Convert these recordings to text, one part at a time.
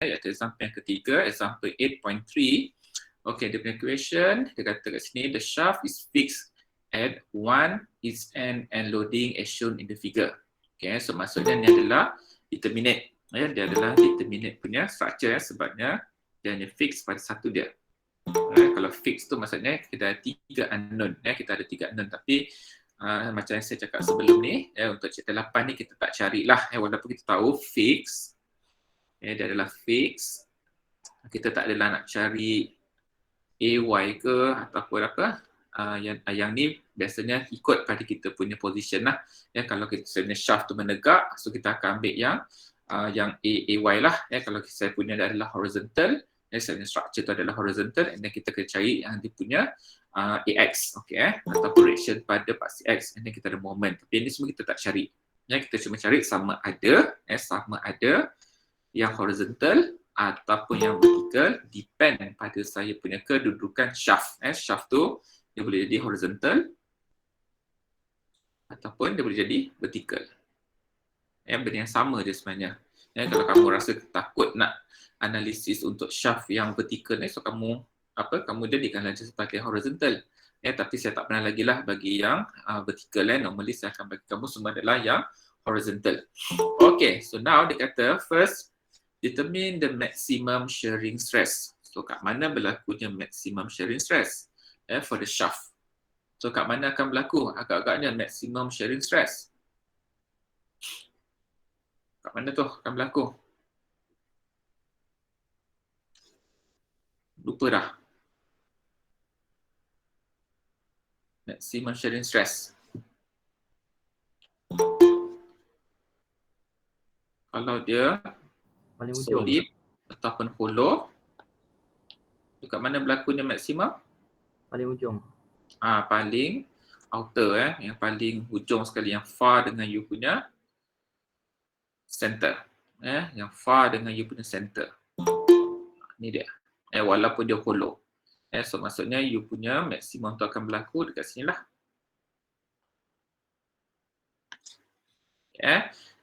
iaitu example yang ketiga, example 8.3. Okay, dia punya question, dia kata kat sini, the shaft is fixed at one its end and loading as shown in the figure. Okay, so maksudnya ni adalah determinate. Dia adalah determinate punya structure sebabnya dia hanya fix pada satu dia. Kalau fix tu maksudnya kita ada tiga unknown. Kita ada tiga unknown, tapi macam yang saya cakap sebelum ni, untuk cerita 8 ni kita tak carilah. Walaupun kita tahu fix, dia adalah fix, kita tak adalah nak cari AY ke ataupun apa. Yang ni biasanya ikut pada kita punya position lah. Kalau kita sebenarnya shaft tu menegak, so kita akan ambil yang AY lah. Kalau saya punya adalah horizontal, sebenarnya structure tu adalah horizontal, and then kita kena cari yang dia punya AX, okay, ataupun reaction pada pasti X, and then kita ada moment. Tapi ini semua kita tak cari. Kita cuma cari sama ada yang horizontal ataupun yang vertical, depend pada saya punya kedudukan shaft. Shaft tu dia boleh jadi horizontal ataupun dia boleh jadi vertical. Benda yang sama je sebenarnya. Kalau kamu rasa takut nak analisis untuk shaft yang vertical ni, so kamu jadikanlah sebagai horizontal. Tapi saya tak pernah lagi lah bagi yang vertical. Normally saya akan bagi kamu semua adalah yang horizontal. Okay, so now dia kata first determine the maximum shearing stress. So kat mana berlakunya maximum shearing stress for the shaft. So kat mana akan berlaku agak-agaknya maximum shearing stress? Kat mana tu akan berlaku? Lupa dah. Maximum shearing stress. Kalau dia paling ujung solid ataupun hollow, dekat mana berlakunya maksimum? Paling ujung. Paling outer, yang paling hujung sekali, yang far dengan you punya center. Yang far dengan you punya center. Ni dia. Walaupun dia hollow. So maksudnya you punya maksimum tu akan berlaku dekat sini lah.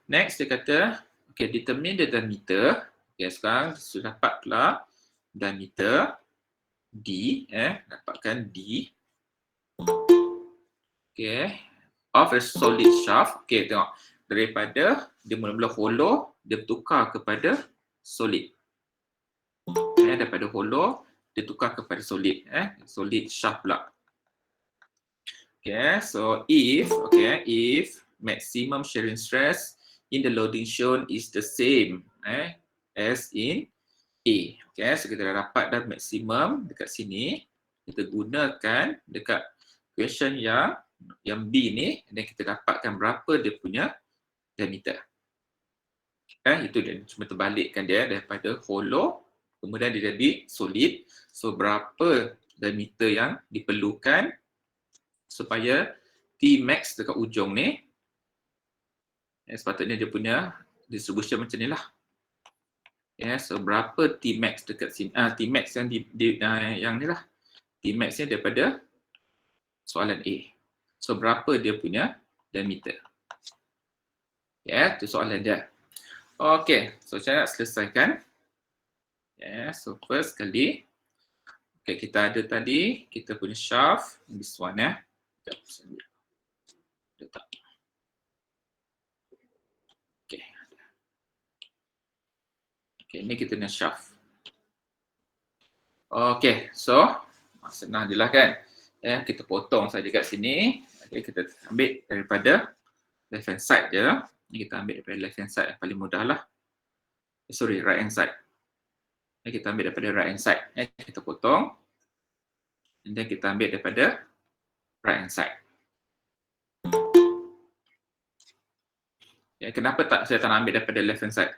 Next dia kata, okay, determine the diameter. Okay, sekarang sudah dapat pula diameter D, dapatkan D. Okay, of a solid shaft. Okay, tengok. Daripada dia mula-mula hollow, dia tukar kepada solid. Daripada hollow, dia tukar kepada solid. Solid shaft pula. Okay, so if maximum shearing stress in the loading shown is the same as in A. Okay, so kita dah dapat dah maksimum dekat sini. Kita gunakan dekat question yang B ni, dan kita dapatkan berapa dia punya diameter. Itu dia, cuma terbalikkan dia daripada hollow, kemudian dia jadi solid. So berapa diameter yang diperlukan supaya T max dekat ujung ni, sepatutnya dia punya distribution macam ni lah. So berapa T max dekat sini? T max yang yang ni lah. T max ni daripada soalan A. So berapa dia punya diameter? Itu soalan dia. Okay, so saya nak selesaikan. So first kali, okay, kita ada tadi, kita punya shaft, this one letak. Okay, ini kita punya shaft. Okay, so senang je lah kan. Kita potong saja kat sini. Okay, kita ambil daripada left hand side je. Ini kita ambil daripada left hand side yang paling mudah lah. Right hand side. Kita ambil daripada right hand side. Kita potong. And then kita ambil daripada right hand side. Kenapa saya tak nak ambil daripada left hand side?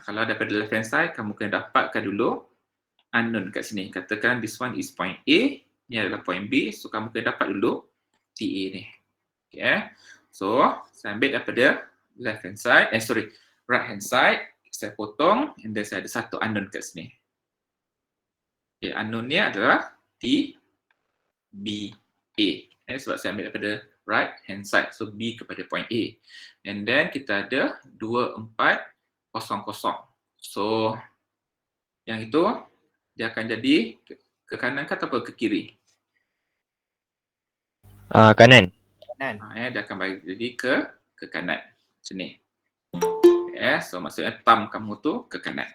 Kalau daripada left hand side, kamu kena dapatkan dulu unknown kat sini. Katakan this one is point A, ni adalah point B. So kamu kena dapat dulu TA ni. Okay. So saya ambil daripada left hand side, right hand side. Saya potong, and then saya ada satu unknown kat sini. Okay, unknown ni adalah T, B, A. Sebab saya ambil daripada right hand side. So B kepada point A. And then kita ada 2, 4, 0, 0. So, yang itu dia akan jadi ke kanan ke atau ke kiri? Kanan. Dia akan bagi jadi ke kanan. Macam ni. So maksudnya thumb kamu tu ke kanan.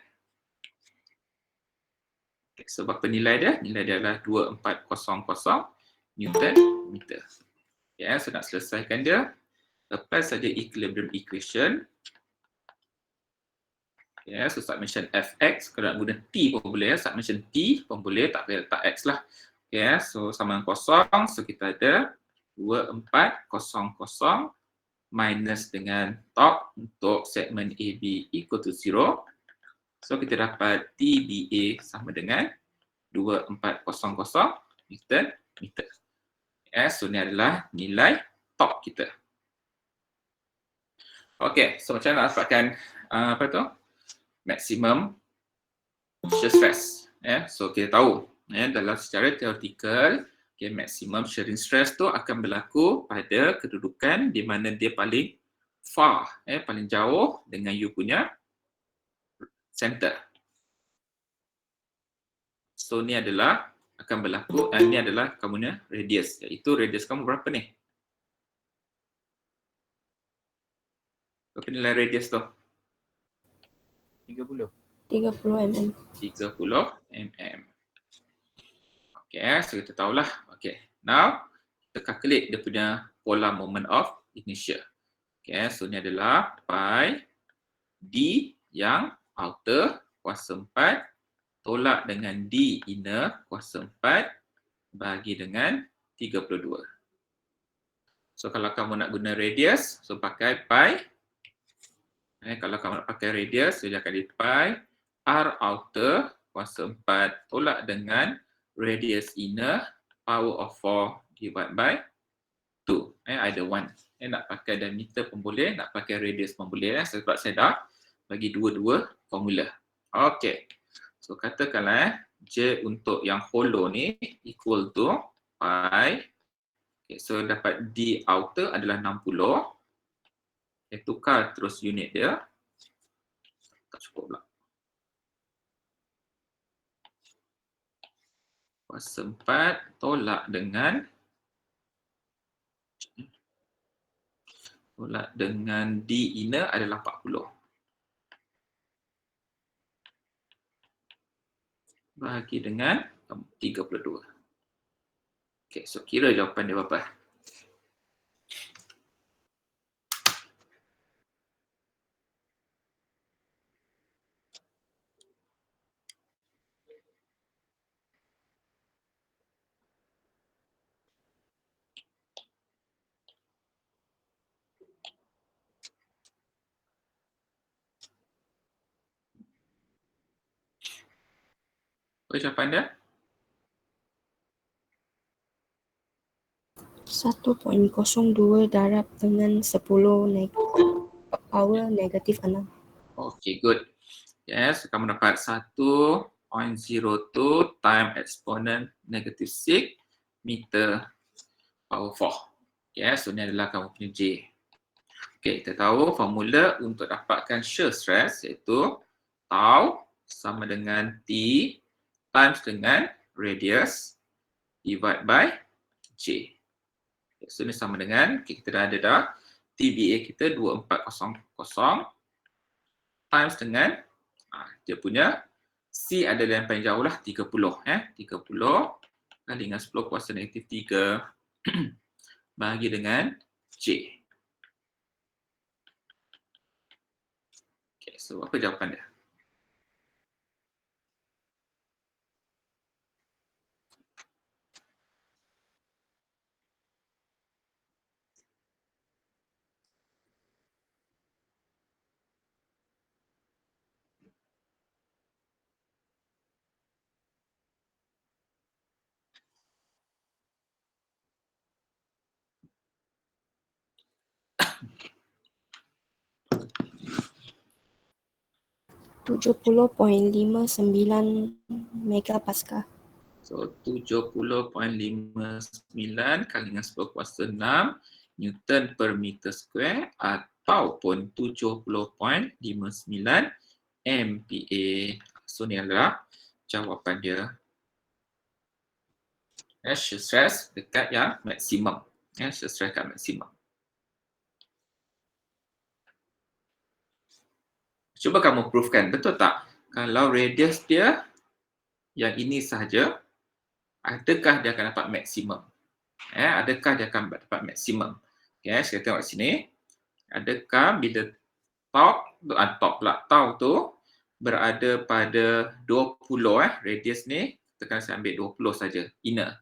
So berapa nilai dia? Nilai dia adalah 2400 Newton meter. So nak selesaikan dia, apply saja equilibrium equation. So summation fx, kalau nak guna t pun boleh, summation t pun boleh, tak payah letak x lah. So sama dengan kosong, so kita ada 2400 minus dengan top untuk segmen AB equal to 0. So kita dapat TBA sama dengan 2400 Newton meter. So ni adalah nilai top kita. Okay, so macam mana nak dapatkan apa tu? Maximum shear stress. So kita tahu dalam secara teoretikal, maximum shearing stress tu akan berlaku pada kedudukan di mana dia paling far, paling jauh dengan you punya center. So ni adalah akan berlaku, ni adalah kamu punya radius, iaitu radius kamu berapa ni? Berapa nilai radius tu? 30 mm. 30 mm. Okay, so kita tahulah. Okay, now kita calculate dia punya polar moment of inertia. Okay, so ni adalah pi d yang outer kuasa 4 tolak dengan d inner kuasa 4 bagi dengan 32. So kalau kamu nak guna radius, so pakai pi. Kalau kamu nak pakai radius, so dia akan di pi r outer kuasa 4 tolak dengan radius inner power of 4 divided by 2. Either one. Nak pakai diameter pun boleh, nak pakai radius pun boleh. Sebab saya dah bagi dua-dua formula. Okay. So katakanlah J untuk yang hollow ni equal to pi. Okay, so dapat D outer adalah 60. Tukar terus unit dia. Tak cukup pula. Kuasa 4 tolak dengan D inner adalah 40. Bagi dengan 32. Okay, so kira jawapan dia berapa? Apa jawapan dia? 1.02 darab dengan 10 power negatif 6. Okay, good. Yes, kamu dapat 1.02 times exponent negative 6 meter power 4. Yes, so ni adalah kamu punya J. Okay, kita tahu formula untuk dapatkan shear stress iaitu tau sama dengan T times dengan radius divide by J. Okay, so ni sama dengan, kita dah ada dah, TBA kita 2400 times dengan dia punya C adalah yang paling jauh lah 30. 30 kali dengan 10 kuasa negatif 3 bagi dengan J. Okay, so apa jawapan dia? .59 megapascal. So 70.59 kali dengan 10 kuasa 6 Newton per meter square ataupun 70.59 MPa. So ni adalah jawapan dia. Shear stress dekat yang maksimum. Shear stress dekat maksimum. Cuba kamu proofkan, betul tak? Kalau radius dia yang ini sahaja, adakah dia akan dapat maksimum? Adakah dia akan dapat maksimum? Okay, saya tengok sini. Adakah bila tau tu berada pada 20 radius ni, tekan saya ambil 20 saja, inner.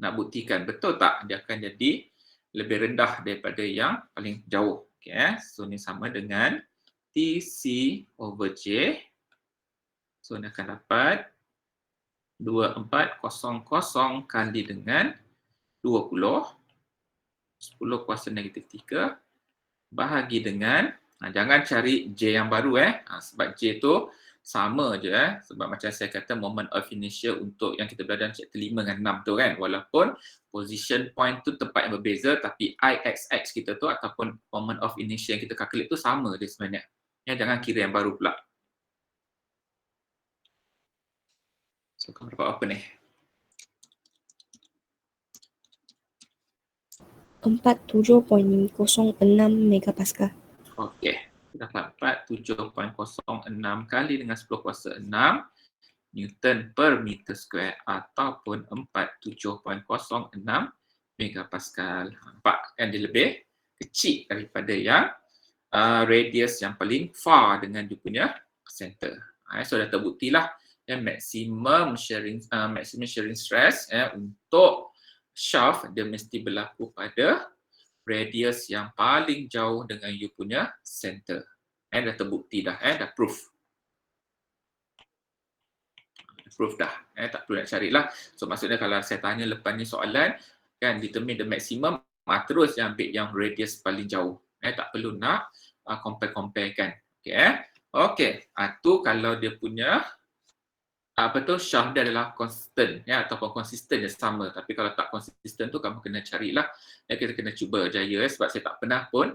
Nak buktikan betul tak dia akan jadi lebih rendah daripada yang paling jauh. Okay, so ni sama dengan TC over J. So ni akan dapat 2400 kali dengan 20. 10 kuasa negatif 3 bahagi dengan, jangan cari J yang baru sebab J tu sama je sebab macam saya kata moment of inertia untuk yang kita belajar dalam chapter 5 dengan 6 tu kan, walaupun position point tu tempat yang berbeza tapi IXX kita tu ataupun moment of inertia yang kita calculate tu sama je sebenarnya. Jangan kira yang baru pula. So kamu dapat apa ni? 47.06 megapascal. Okey, dapat 47.06 kali dengan 10 kuasa 6 Newton per meter square ataupun 47.06 megapascal. Nampak kan dia lebih kecil daripada yang radius yang paling far dengan dia punya center. So dah terbuktilah maximum shearing stress untuk shaft dia mesti berlaku pada radius yang paling jauh dengan you punya center. Dah terbukti dah, dah proof. Proof dah, tak perlu nak carilah. So maksudnya kalau saya tanya lepas ni soalan, kan determine the maximum, terus yang ambil yang radius paling jauh. Tak perlu nak compare-comparekan. Okay, tu kalau dia punya shaft dia adalah constant ataupun konsisten dia sama. Tapi kalau tak konsisten tu kamu kena carilah. Kita kena cuba jaya sebab saya tak pernah pun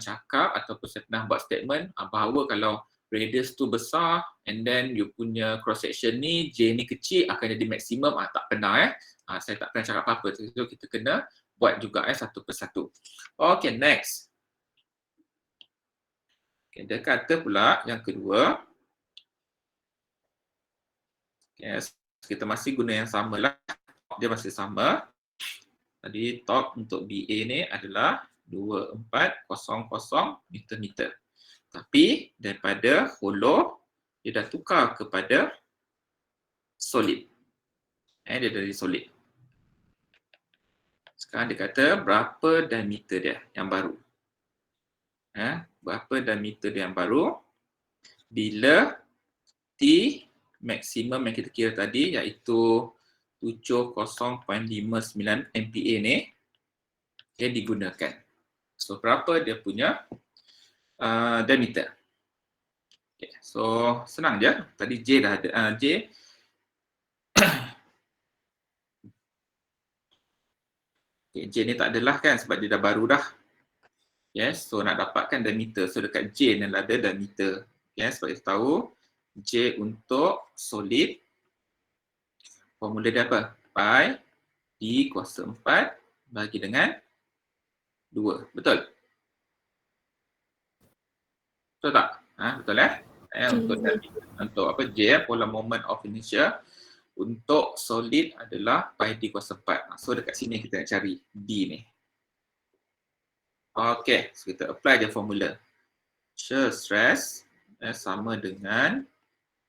cakap ataupun saya pernah buat statement bahawa kalau radius tu besar and then you punya cross section ni J ni kecil akan jadi maksimum, tak pernah saya tak pernah cakap apa-apa. So kita kena buat juga satu persatu. Okay, next. Okay, dia kata pula yang kedua. Yes, kita masih guna yang sama lah. Dia masih sama. Tadi top untuk BA ni adalah 2400 Newton-meter. Tapi daripada hollow, dia dah tukar kepada solid. Dia dari solid. Sekarang dia kata berapa diameter dia yang baru. Berapa diameter dia yang baru bila T maksimum yang kita kira tadi iaitu 70.59 MPa ni dia digunakan. So berapa dia punya diameter. Okay, so senang je. Tadi J dah ada. J okay, J ni tak adalah kan sebab dia dah baru dah. Yes, so nak dapatkan diameter. So dekat J ni ada diameter. Yes, sebab kita tahu J untuk solid formula dia apa? Pi D kuasa 4 bagi dengan 2. Betul? Betul tak? Betul untuk apa J, polar moment of inertia untuk solid adalah pi D kuasa 4. So dekat sini kita nak cari D ni. Okay, so kita apply je formula. Shear stress sama dengan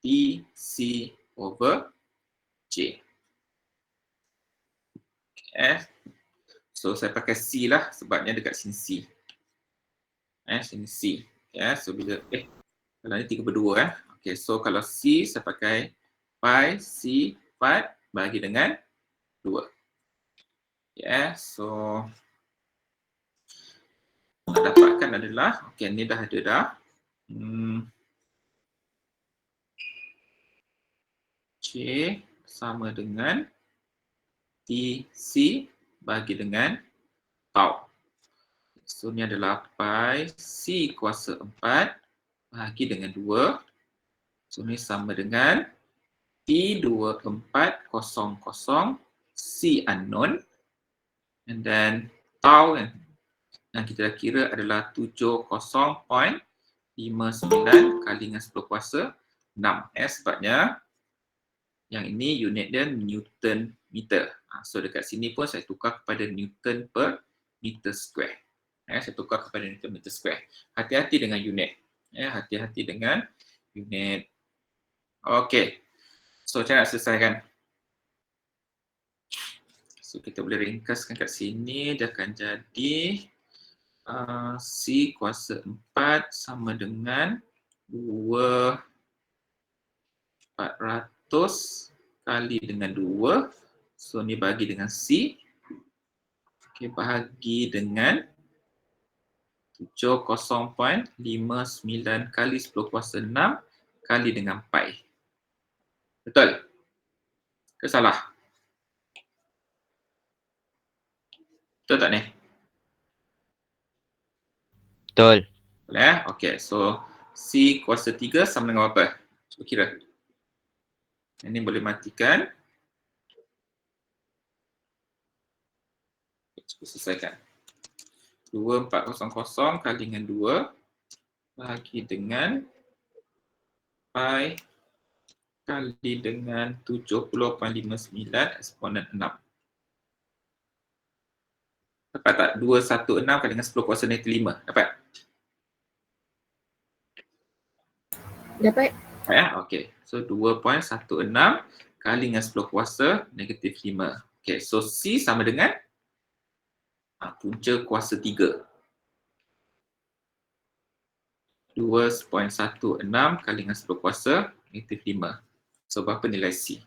TC over J. So saya pakai C lah sebabnya dekat sini C. Sini C. So bila kalau ni 3/2 Okay, so kalau C saya pakai pi C 4 bagi dengan 2. So nak dapatkan adalah ni dah ada dah. J sama dengan TC bagi dengan tau. So ni adalah pi C kuasa 4 bahagi dengan 2. So, ini sama dengan T2400 C unknown. And then tau yang kita dah kira adalah 70.59 kali dengan 10 kuasa 6. Sebabnya yang ini unit dia Newton meter. So dekat sini pun saya tukar kepada Newton per meter square. Saya tukar kepada Newton meter square. Hati-hati dengan unit. Hati-hati dengan unit. Okey. So saya nak selesaikan. So kita boleh ringkaskan kat sini. Dia akan jadi C kuasa 4 sama dengan 2/400 kali dengan 2. So ni bagi dengan C. Okey, bahagi dengan 70.59 kali 10 kuasa 6 kali dengan pi. Betul? Ke salah? Betul tak ni? Betul. Boleh? Okey, so C kuasa 3 sama dengan apa? Cuba kira. Ini boleh matikan. Cuba selesaikan. 2400 kali dengan 2 bahagi dengan pi kali dengan 70.59 eksponen 6. Dapat tak? 216 kali dengan 10 kuasa negatif 5. Dapat? Dapat. Okey. So 2.16 kali dengan 10 kuasa negatif 5. Okey, so C sama dengan punca kuasa 3. 2.16 kali dengan 10 kuasa negatif 5. So berapa nilai C?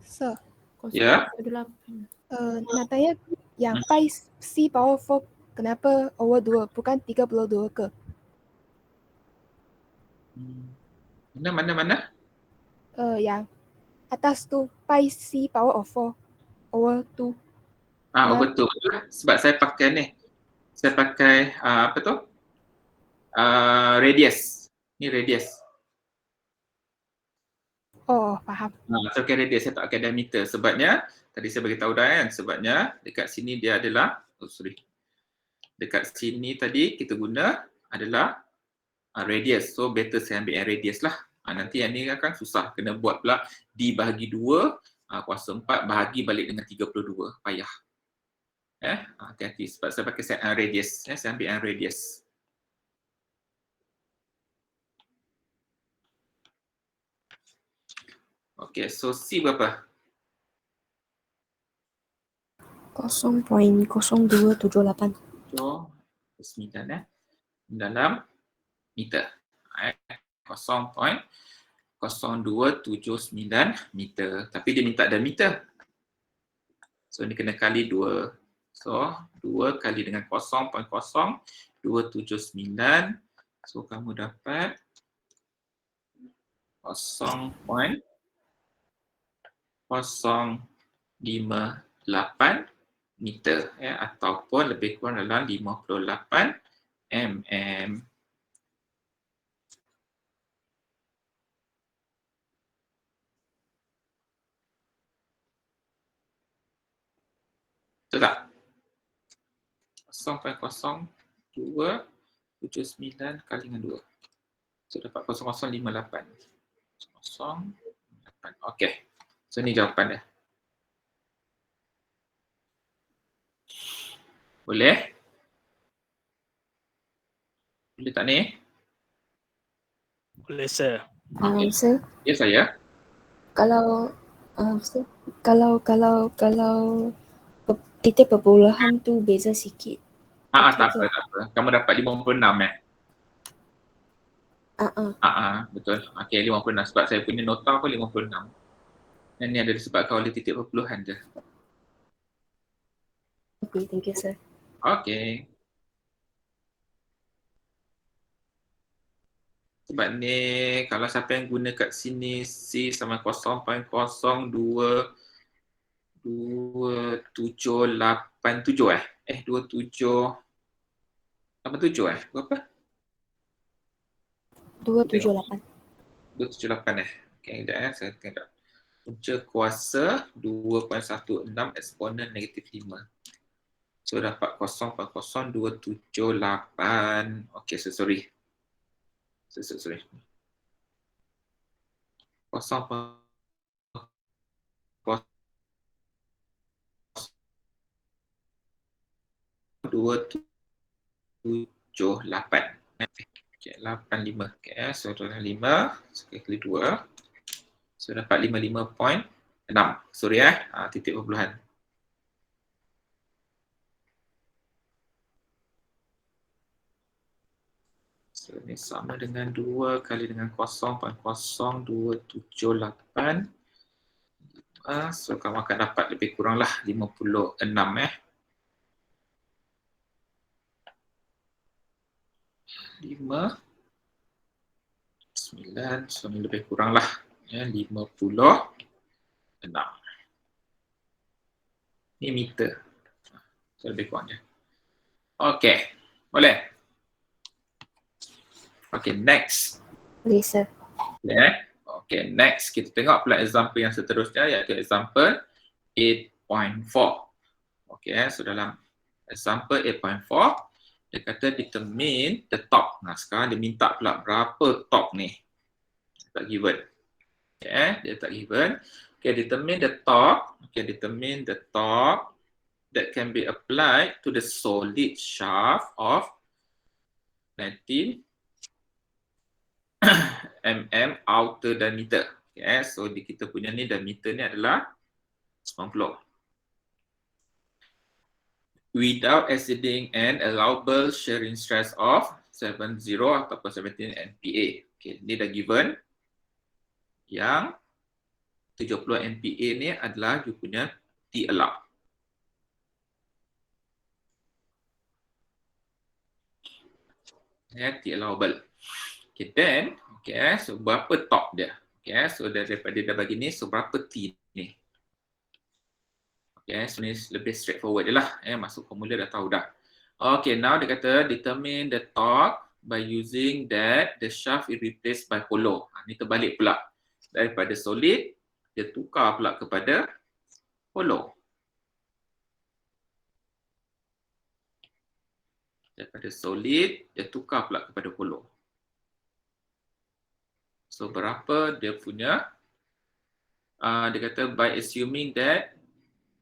Sir, Ya. nak tanya yang pi C power 4 kenapa over 2 bukan 32 ke? Mana? Yang atas tu pi C power of 4 over 2. Betul. Sebab saya pakai ni. Saya pakai apa tu? Radius. Ni radius. Oh, faham. Saya pakai radius, saya tak pakai diameter. Sebabnya, tadi saya beritahu dah kan, sebabnya dekat sini dia adalah, dekat sini tadi kita guna adalah radius. So better saya ambil yang radius lah. Nanti yang ni akan susah. Kena buat pula D bahagi 2, kuasa 4 bahagi balik dengan 32. Payah. Hati-hati sebab saya pakai set radius. Saya ambil yang radius. Okey, so C berapa? 0.0278. 9 dalam meter. 0.0279 meter. Tapi dia minta diameter. So ni kena kali 2. So 2 kali dengan 0.0279. So kamu dapat 0.058 meter ataupun lebih kurang dalam 58 mm. Betul tak? 0.0279 kali dengan 2. So dapat 0058. 0.08. Okey. So ni jawapan dia. Boleh? Boleh tak ni? Boleh, sir. Sir, Ya saya. kalau sir, kalau titik perbolahan tu beza sikit. Tak apa. Kamu dapat 56 betul. Okey, 56 sebab saya punya nota pun 56. Dan ni ada disebabkan oleh titik perpuluhan je. Okay, thank you sir. Okey. Sebab ni kalau siapa yang guna kat sini C sama 0.022787 27 87 berapa? 278. 278 Okey, sekejap saya tengok. Punca kuasa 2.16 eksponen negatif 5. So dapat 0.0278. Okey, so sorry. Sorry. 0.278. Okey, 85. Okey, so 5 sekali kali 2. So dapat 55.6. Sorry titik perpuluhan. So ini sama dengan 2 kali dengan 0.0278. So kamu akan dapat lebih kuranglah 56 5 9, so ni lebih kuranglah 56. Ni meter. So lebih kurangnya. Okey, boleh? Okey, next. Boleh, sir. Okay, next kita tengok pula example yang seterusnya, iaitu example 8.4. Okay, so dalam example 8.4, dia kata determine the top. Nah, sekarang dia minta pula berapa top ni. Dia tak given. Okay, dia tak given. Okay, determine the top. Okay, determine the top that can be applied to the solid shaft of 19 mm outer diameter. Okay, so di kita punya ni diameter ni adalah 90. Without exceeding an allowable shearing stress of 70 ataupun 17 MPa. Okay, ni dah given. Yang 70 MPa ni adalah you punya T allow. T allowable. Okay, then, okay, so berapa top dia? Okay, so daripada dia bagi ni, so berapa T ni? Okay, so ni lebih straightforward je lah. Masuk formula dah tahu dah. Okay, now dia kata determine the torque by using that the shaft is replaced by hollow. Ni terbalik pula. Daripada solid, dia tukar pula kepada hollow. Daripada solid, dia tukar pula kepada hollow. So berapa dia punya? Dia kata by assuming that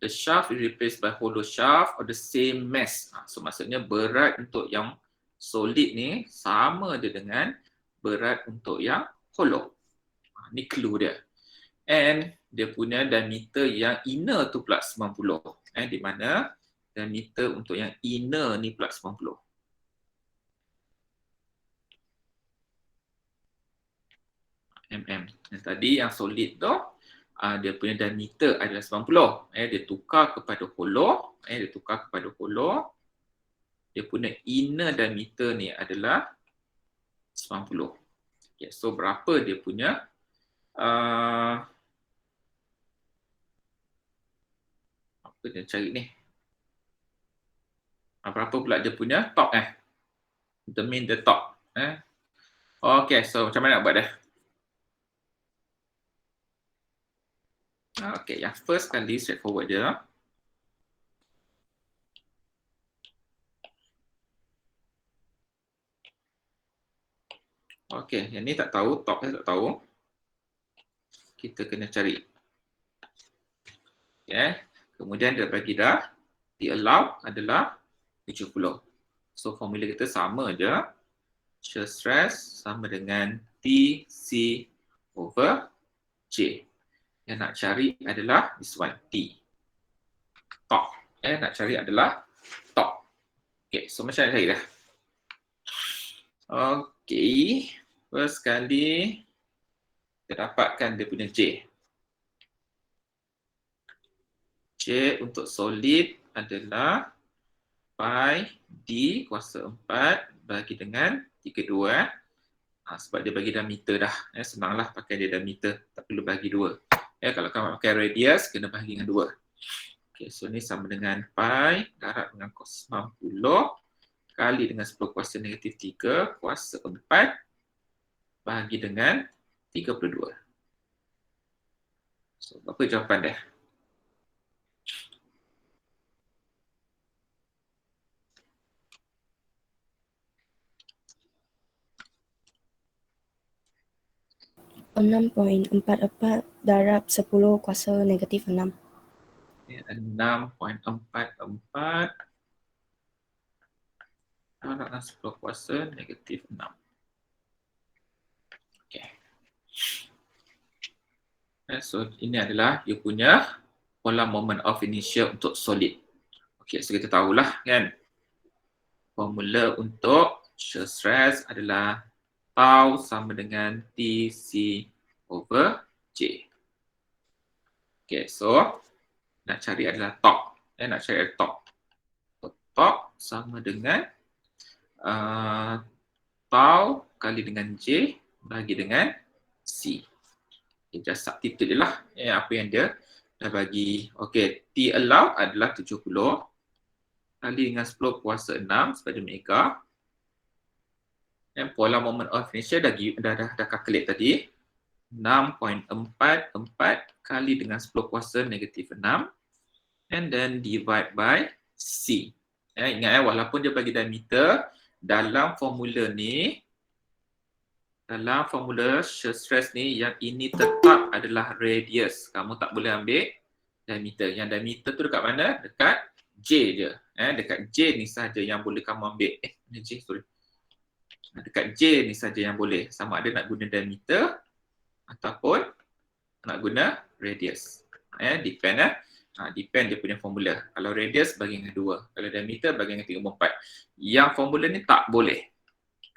the shaft is replaced by hollow shaft of the same mass. So maksudnya berat untuk yang solid ni sama dia dengan berat untuk yang hollow. Ni clue dia. And dia punya diameter yang inner tu pula 90. Di mana diameter untuk yang inner ni pula 90. mm. Yang tadi yang solid tu dia punya diameter adalah 90. Dia tukar kepada hollow. Dia tukar kepada hollow. Dia punya inner diameter ni adalah 90. Okay, so berapa dia punya apa dia cari ni? Berapa pula dia punya top determine the top. Okay, so macam mana nak buat dah? Okay, yang first kali straightforward dia. Okay, yang ni tak tahu, top ni tak tahu. Kita kena cari. Okay, kemudian dia bagi dah, the allow adalah 70. So formula kita sama je. Shear stress sama dengan TC over J. Yang nak cari adalah this one, T. Top. Nak cari adalah top. Okay, so macam mana cari dah? Okay, first kali kita dapatkan dia punya J. J untuk solid adalah pi D kuasa 4 bagi dengan 32. Sebab dia bagi diameter dah. Senanglah pakai dia diameter. Tak perlu bagi 2. Kalau kamu pakai radius, kena bagi dengan 2. Okay, so ni sama dengan pi darab dengan cos 90 kali dengan 10 kuasa negatif 3 kuasa 4 bahagi dengan 32. So, apa jawapan dia? Enam 6.44 darab 10 kuasa negatif 6. 6.44 darab 10 kuasa negatif 6. Okay. So ini adalah dia punya pola moment of inertia untuk solid. Okay, so kita tahulah kan, formula untuk shear stress adalah tau sama dengan TC over J. Okay, so nak cari adalah torque. Nak cari adalah torque. So, torque sama dengan tau kali dengan J bagi dengan C. Okay, just substitute je lah apa yang dia dah bagi. Okay, T allow adalah 70 kali dengan 10 kuasa 6 sebagai mega. Dan pola moment of inertia dah calculate tadi. 6.44 kali dengan 10 kuasa negatif 6 and then divide by C. Ingat walaupun dia bagi diameter, dalam formula ni, dalam formula shear stress ni, yang ini tetap adalah radius. Kamu tak boleh ambil diameter. Yang diameter tu dekat mana? Dekat J je. Dekat J ni saja yang boleh kamu ambil. J, sorry. Dekat J ni saja yang boleh. Sama ada nak guna diameter ataupun nak guna radius. Depend depend dia punya formula. Kalau radius bagi dengan 2. Kalau diameter bagi dengan 3/4. Yang formula ni tak boleh.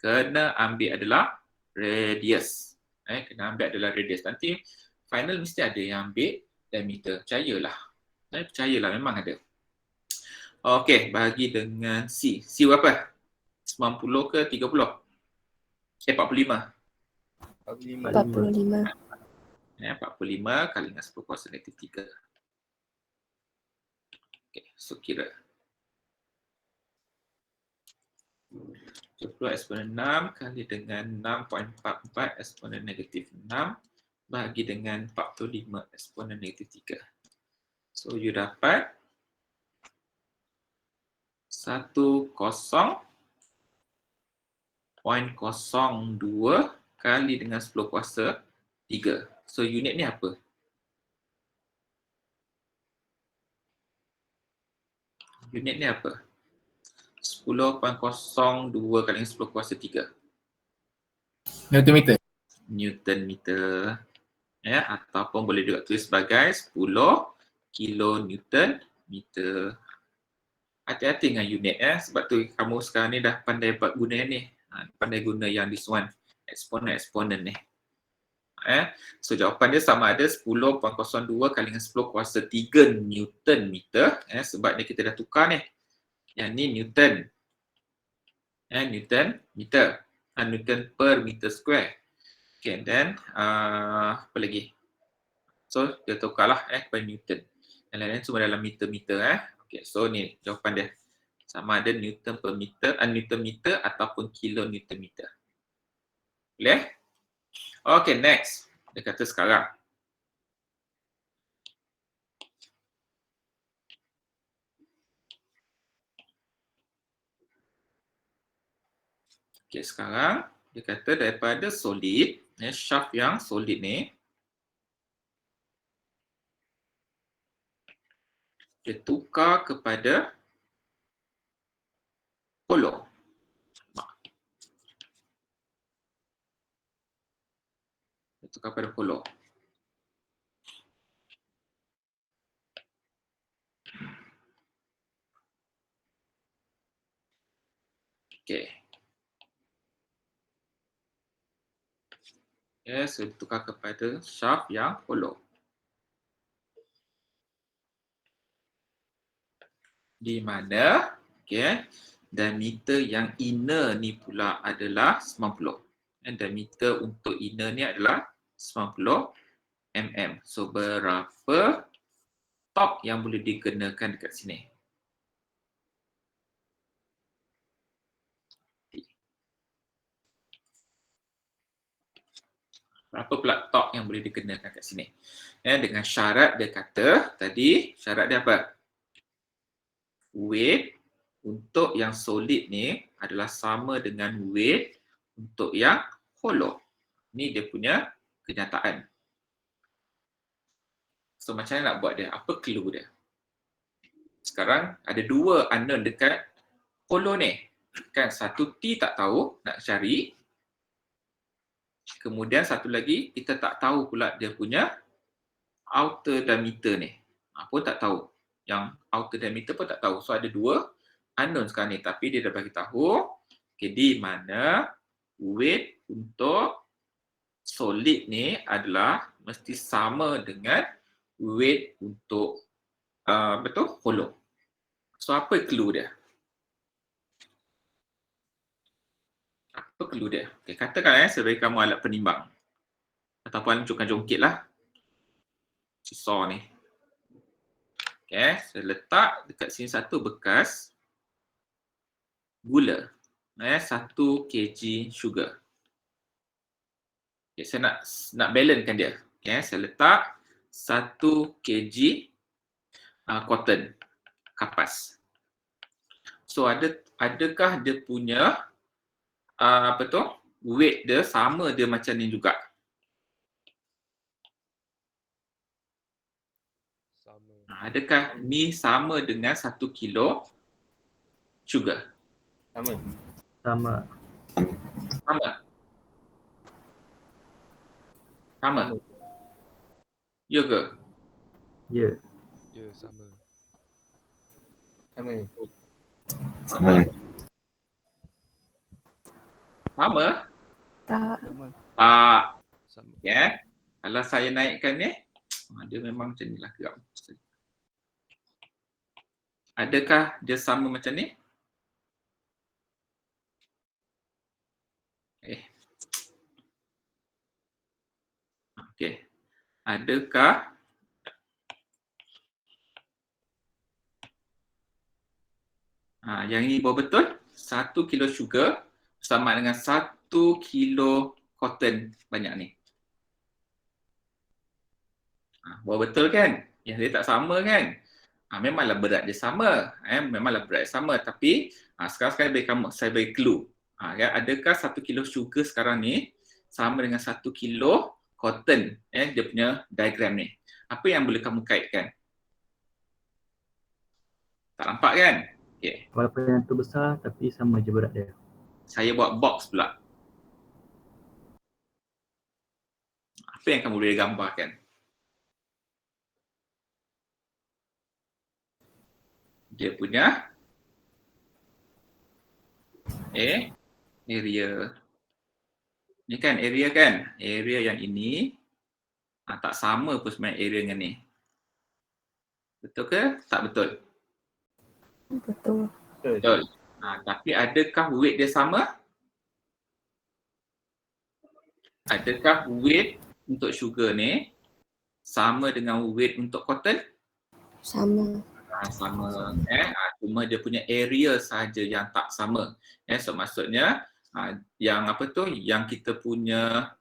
Kena ambil adalah radius. Kena ambil adalah radius. Nanti final mesti ada yang ambil diameter. Percayalah. Percayalah memang ada. Okey, bagi dengan C. C berapa? 90 ke 30? 45. 45. 45 kali dengan 10 kuasa negatif 3. Okey, so kira. 70 eksponen 6 kali dengan 6.44 eksponen negatif 6 bahagi dengan 45 eksponen negatif 3. So, you dapat 10.02 kali dengan 10 kuasa 3. So, unit ni apa? Unit ni apa? 10.02 kali dengan 10 kuasa 3. Newton meter. Newton meter. Ataupun boleh juga tulis sebagai 10 kilonewton meter. Hati-hati dengan unit sebab tu kamu sekarang ni dah pandai buat guna yang ni. Pandai guna yang this one. Eksponen ni. So jawapan dia sama ada 10.02 kali dengan 10 kuasa 3 Newton meter. Sebab ni kita dah tukar ni. Yang ni Newton. Newton meter. Newton per meter square. Okay, then apa lagi? So dia tukarlah kepada Newton. Yang lain-lain semua dalam meter-meter. Okay, so ni jawapan dia. Sama ada Newton per meter, Newton meter ataupun kilo Newton meter. Boleh? Okay, next. Dia kata sekarang. Okay, sekarang dia kata daripada solid, shaft yang solid ni, dia tukar kepada hollow. Dia tukar kepada hollow. Okay. Yes, so ditukar kepada shaft yang hollow. Di mana, okay, diameter yang inner ni pula adalah 90. Dan diameter untuk inner ni adalah 90 mm. So, berapa top yang boleh dikenakan dekat sini? Berapa pula torque yang boleh dikenakan kat sini. Dengan syarat dia kata tadi, syarat dia apa? Weight untuk yang solid ni adalah sama dengan weight untuk yang hollow. Ni dia punya kenyataan. So macam mana nak buat dia? Apa clue dia? Sekarang ada dua unknown dekat hollow ni. Kan satu T tak tahu, nak cari. Kemudian satu lagi, kita tak tahu pula dia punya outer diameter ni. Pun tak tahu. Yang outer diameter pun tak tahu. So ada dua unknown sekarang ni. Tapi dia dah bagi tahu, okay, di mana weight untuk solid ni adalah mesti sama dengan weight untuk hollow. So apa clue dia? Apa clue dia? Okay, katakan saya bagi kamu alat penimbang. Ataupun cukkan jongkit lah. Susah ni. Okay, saya letak dekat sini satu bekas gula. 1 kg sugar. Okay, saya nak balancekan dia. Okay, saya letak 1 kg cotton, kapas. So adakah dia punya weight dia sama dia macam ni juga? Adakah ni sama dengan 1 kilo sugar? Sama. Sama. Ya ke? Ya. Ya, sama. Sama. Tak. Tak. Sama. Ya. Kalau saya naikkan ni, dia memang macam ni lah gerak. Adakah dia sama macam ni? Okey. Adakah yang ini bawa betul? 1 kilo sugar sama dengan 1 kilo cotton banyak ni. Bawa betul kan? Yang dia tak sama kan? Memanglah berat dia sama. Memanglah berat dia sama. Tapi sekarang saya bagi clue. Adakah 1 kilo sugar sekarang ni sama dengan 1 kilo cotton? Dia punya diagram ni. Apa yang boleh kamu kaitkan? Tak nampak kan? Okay. Walaupun yang tu besar tapi sama je berat dia. Saya buat box pula. Apa yang kamu boleh gambarkan? Dia punya area. Ni kan area kan? Area yang ini tak sama pun sebenarnya area dengan ni. Betul ke? Tak betul? Betul. Betul. Tapi adakah weight dia sama? Adakah weight untuk sugar ni sama dengan weight untuk cotton? Sama. Sama. Cuma dia punya area sahaja yang tak sama. So maksudnya yang yang kita punya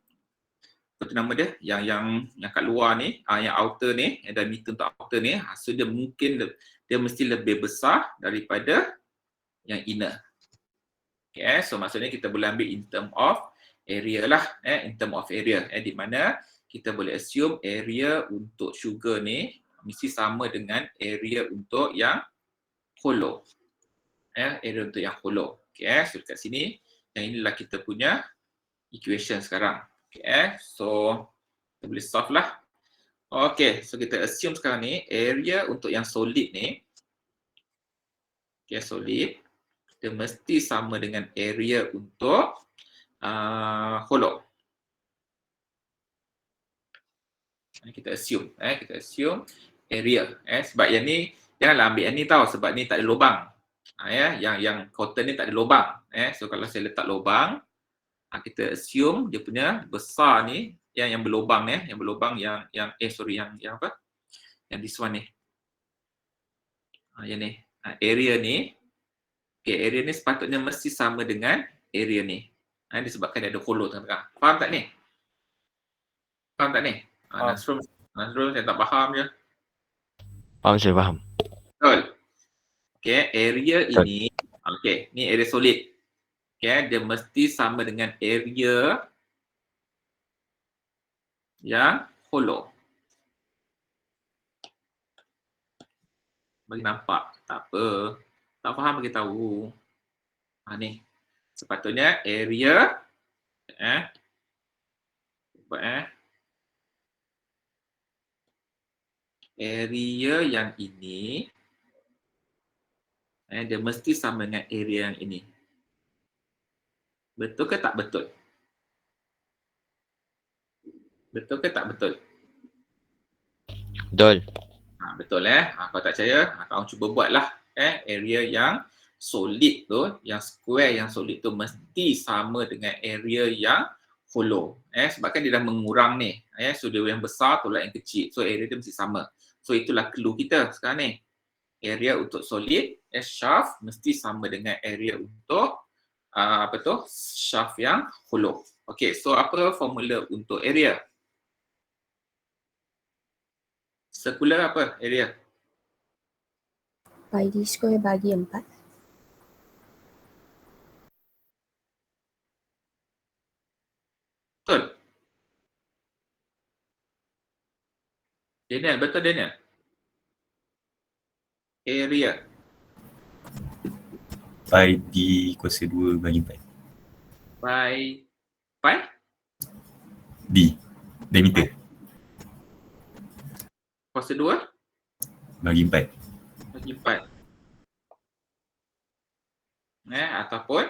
nama dia yang kat luar ni, yang outer ni, yang diameter untuk outer ni, so dia mesti lebih besar daripada yang inner. Okay, so maksudnya kita boleh ambil in term of area lah, in term of area, di mana kita boleh assume area untuk sugar ni mesti sama dengan area untuk yang hollow. Area untuk yang hollow. Okay, so dekat sini, yang inilah kita punya equation sekarang. Okay, so kita boleh solve lah. Okay, so kita assume sekarang ni area untuk yang solid ni, okay, solid, dia mesti sama dengan area untuk hollow. Kita assume area. Sebab yang ni janganlah ambil yang ni tau, sebab ni tak ada lubang. Yang cotton ni tak ada lubang. So kalau saya letak lubang, kita assume dia punya besar ni, yang berlubang ni, yang berlubang yang apa? Yang this one ni. Yang ni. Area ni. Okay, area ni sepatutnya mesti sama dengan area ni. Disebabkan dia ada hollow tengah-tengah. Faham tak ni? Faham tak ni? Faham. Nazrul saya tak faham je. Faham, saya faham. Betul. Okay, area Betul. ini, okay, ni area solid. Okay, dia mesti sama dengan area yang hollow. Bagi nampak, tak apa. Tak faham bagi tahu. Ni. Sepatutnya area area yang ini dia mesti sama dengan area yang ini. Betul ke tak betul? Betul ke tak betul? Betul. Betul kalau tak percaya, kamu cuba buatlah area yang solid tu, yang square yang solid tu mesti sama dengan area yang hollow. Sebab kan dia dah mengurang ni. So dia yang besar tolak yang kecil. So area dia mesti sama. So itulah clue kita sekarang ni. Area untuk solid, shaft mesti sama dengan area untuk shaft yang hollow. Okay, so apa formula untuk area? Circular apa area? Pi d square bagi 4. Betul. Daniel, betul Daniel? Area. Pi D kuasa 2 bagi 4. Pi? D. Diameter. Kuasa 2? Bagi 4. Bagi 4. Ataupun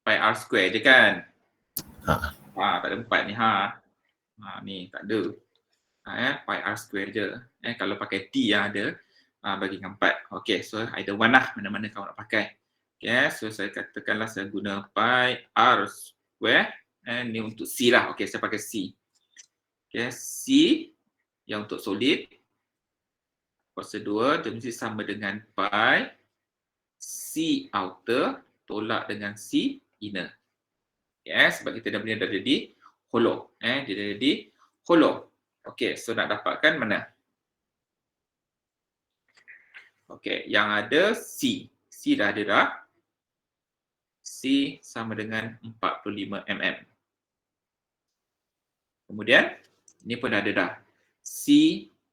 pi r square je kan? Tak ada 4 ni ni tak ada. Pi r square je. Kalau pakai D yang ada, bagi dengan 4. Okay, so either one lah, mana-mana kau nak pakai. Okay, so saya katakanlah saya guna pi r square. Ni untuk C lah. Okay, saya pakai C. Okay, C yang untuk solid. Kuasa 2, dia mesti sama dengan pi C outer tolak dengan C inner. Sebab kita dah punya dah jadi hollow. Dia dah jadi hollow. Okey, so nak dapatkan mana? Okey, yang ada C. C dah ada dah. C sama dengan 45 mm. Kemudian, ini pun dah ada dah. C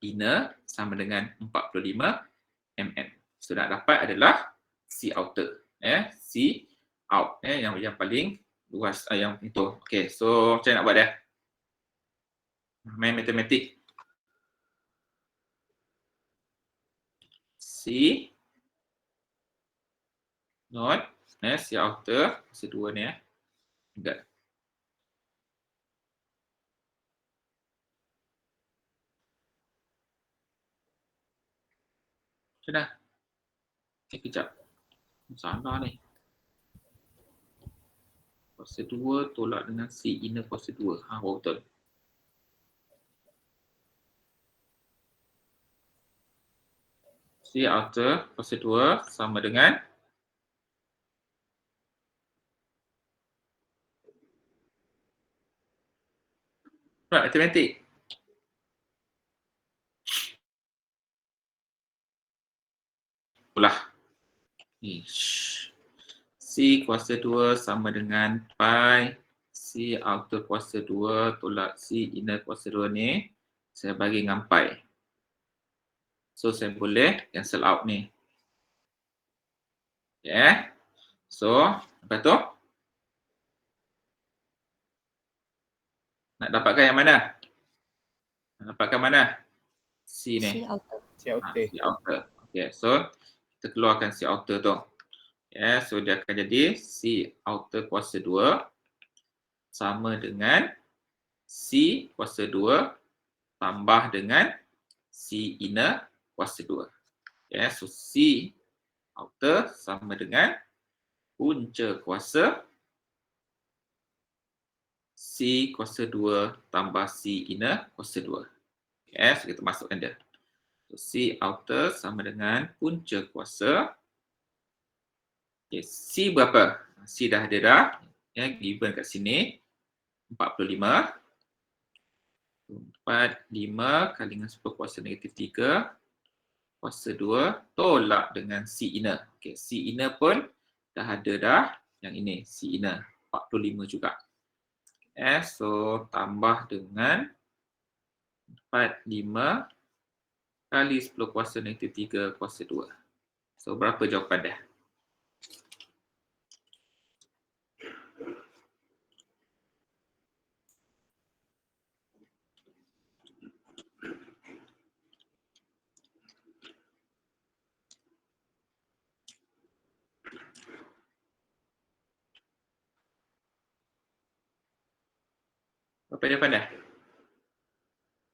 inner sama dengan 45 mm. So nak dapat adalah C outer. C out. Yang paling luas. Yang itu. Okay, so macam mana nak buat dia? Main matematik. C not. C outer. C 2 ni. Enggak. Macam mana? Kejap. Salah ni. Kuasa 2 tolak dengan C inner kuasa 2. Betul. C outer kuasa 2 sama dengan matematik. Ulah. C kuasa 2 sama dengan pi C outer kuasa 2 tolak C inner kuasa 2 ni saya bagi dengan pi. So saya boleh cancel out ni. So lepas tu nak dapatkan yang mana? Nak dapatkan mana? C ni. C outer. C outer. C outer. Okay, so kita keluarkan C outer tu. So dia akan jadi C outer kuasa 2 sama dengan C kuasa 2 tambah dengan C inner kuasa 2. So C outer sama dengan punca kuasa C kuasa 2 tambah C inner kuasa 2. So kita masukkan dia. So C outer sama dengan punca kuasa. C berapa? C dah ada dah. Given kat sini. 45. 45 kali dengan 10 kuasa negatif 3 kuasa 2 tolak dengan C inner. Okay, C inner pun dah ada dah. Yang ini C inner 45 juga. So tambah dengan 45 kali 10 kuasa negatif 3 kuasa 2. So berapa jawapan dia? Berapa jawapan dah?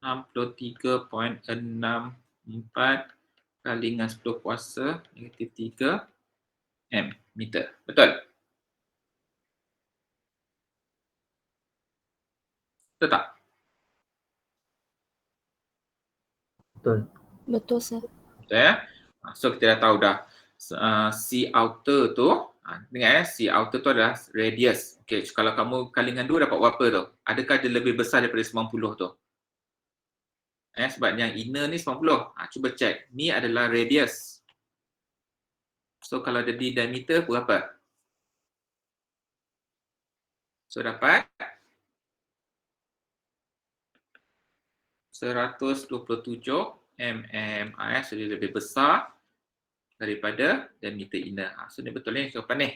63.64 kali dengan 10 kuasa negatif 3 M meter. Betul? Betul tak? Betul. Betul, sir. Betul ya? So kita dah tahu dah. C outer tu, dengar C outer tu adalah radius. Okay, so kalau kamu kali dengan 2 dapat berapa tu? Adakah dia lebih besar daripada 90 tu? Sebab yang inner ni 90. Cuba check. Ni adalah radius. So kalau jadi diameter berapa? So dapat 127 mm. So dia lebih besar daripada diameter inner. So ni betul ni jawapan ni.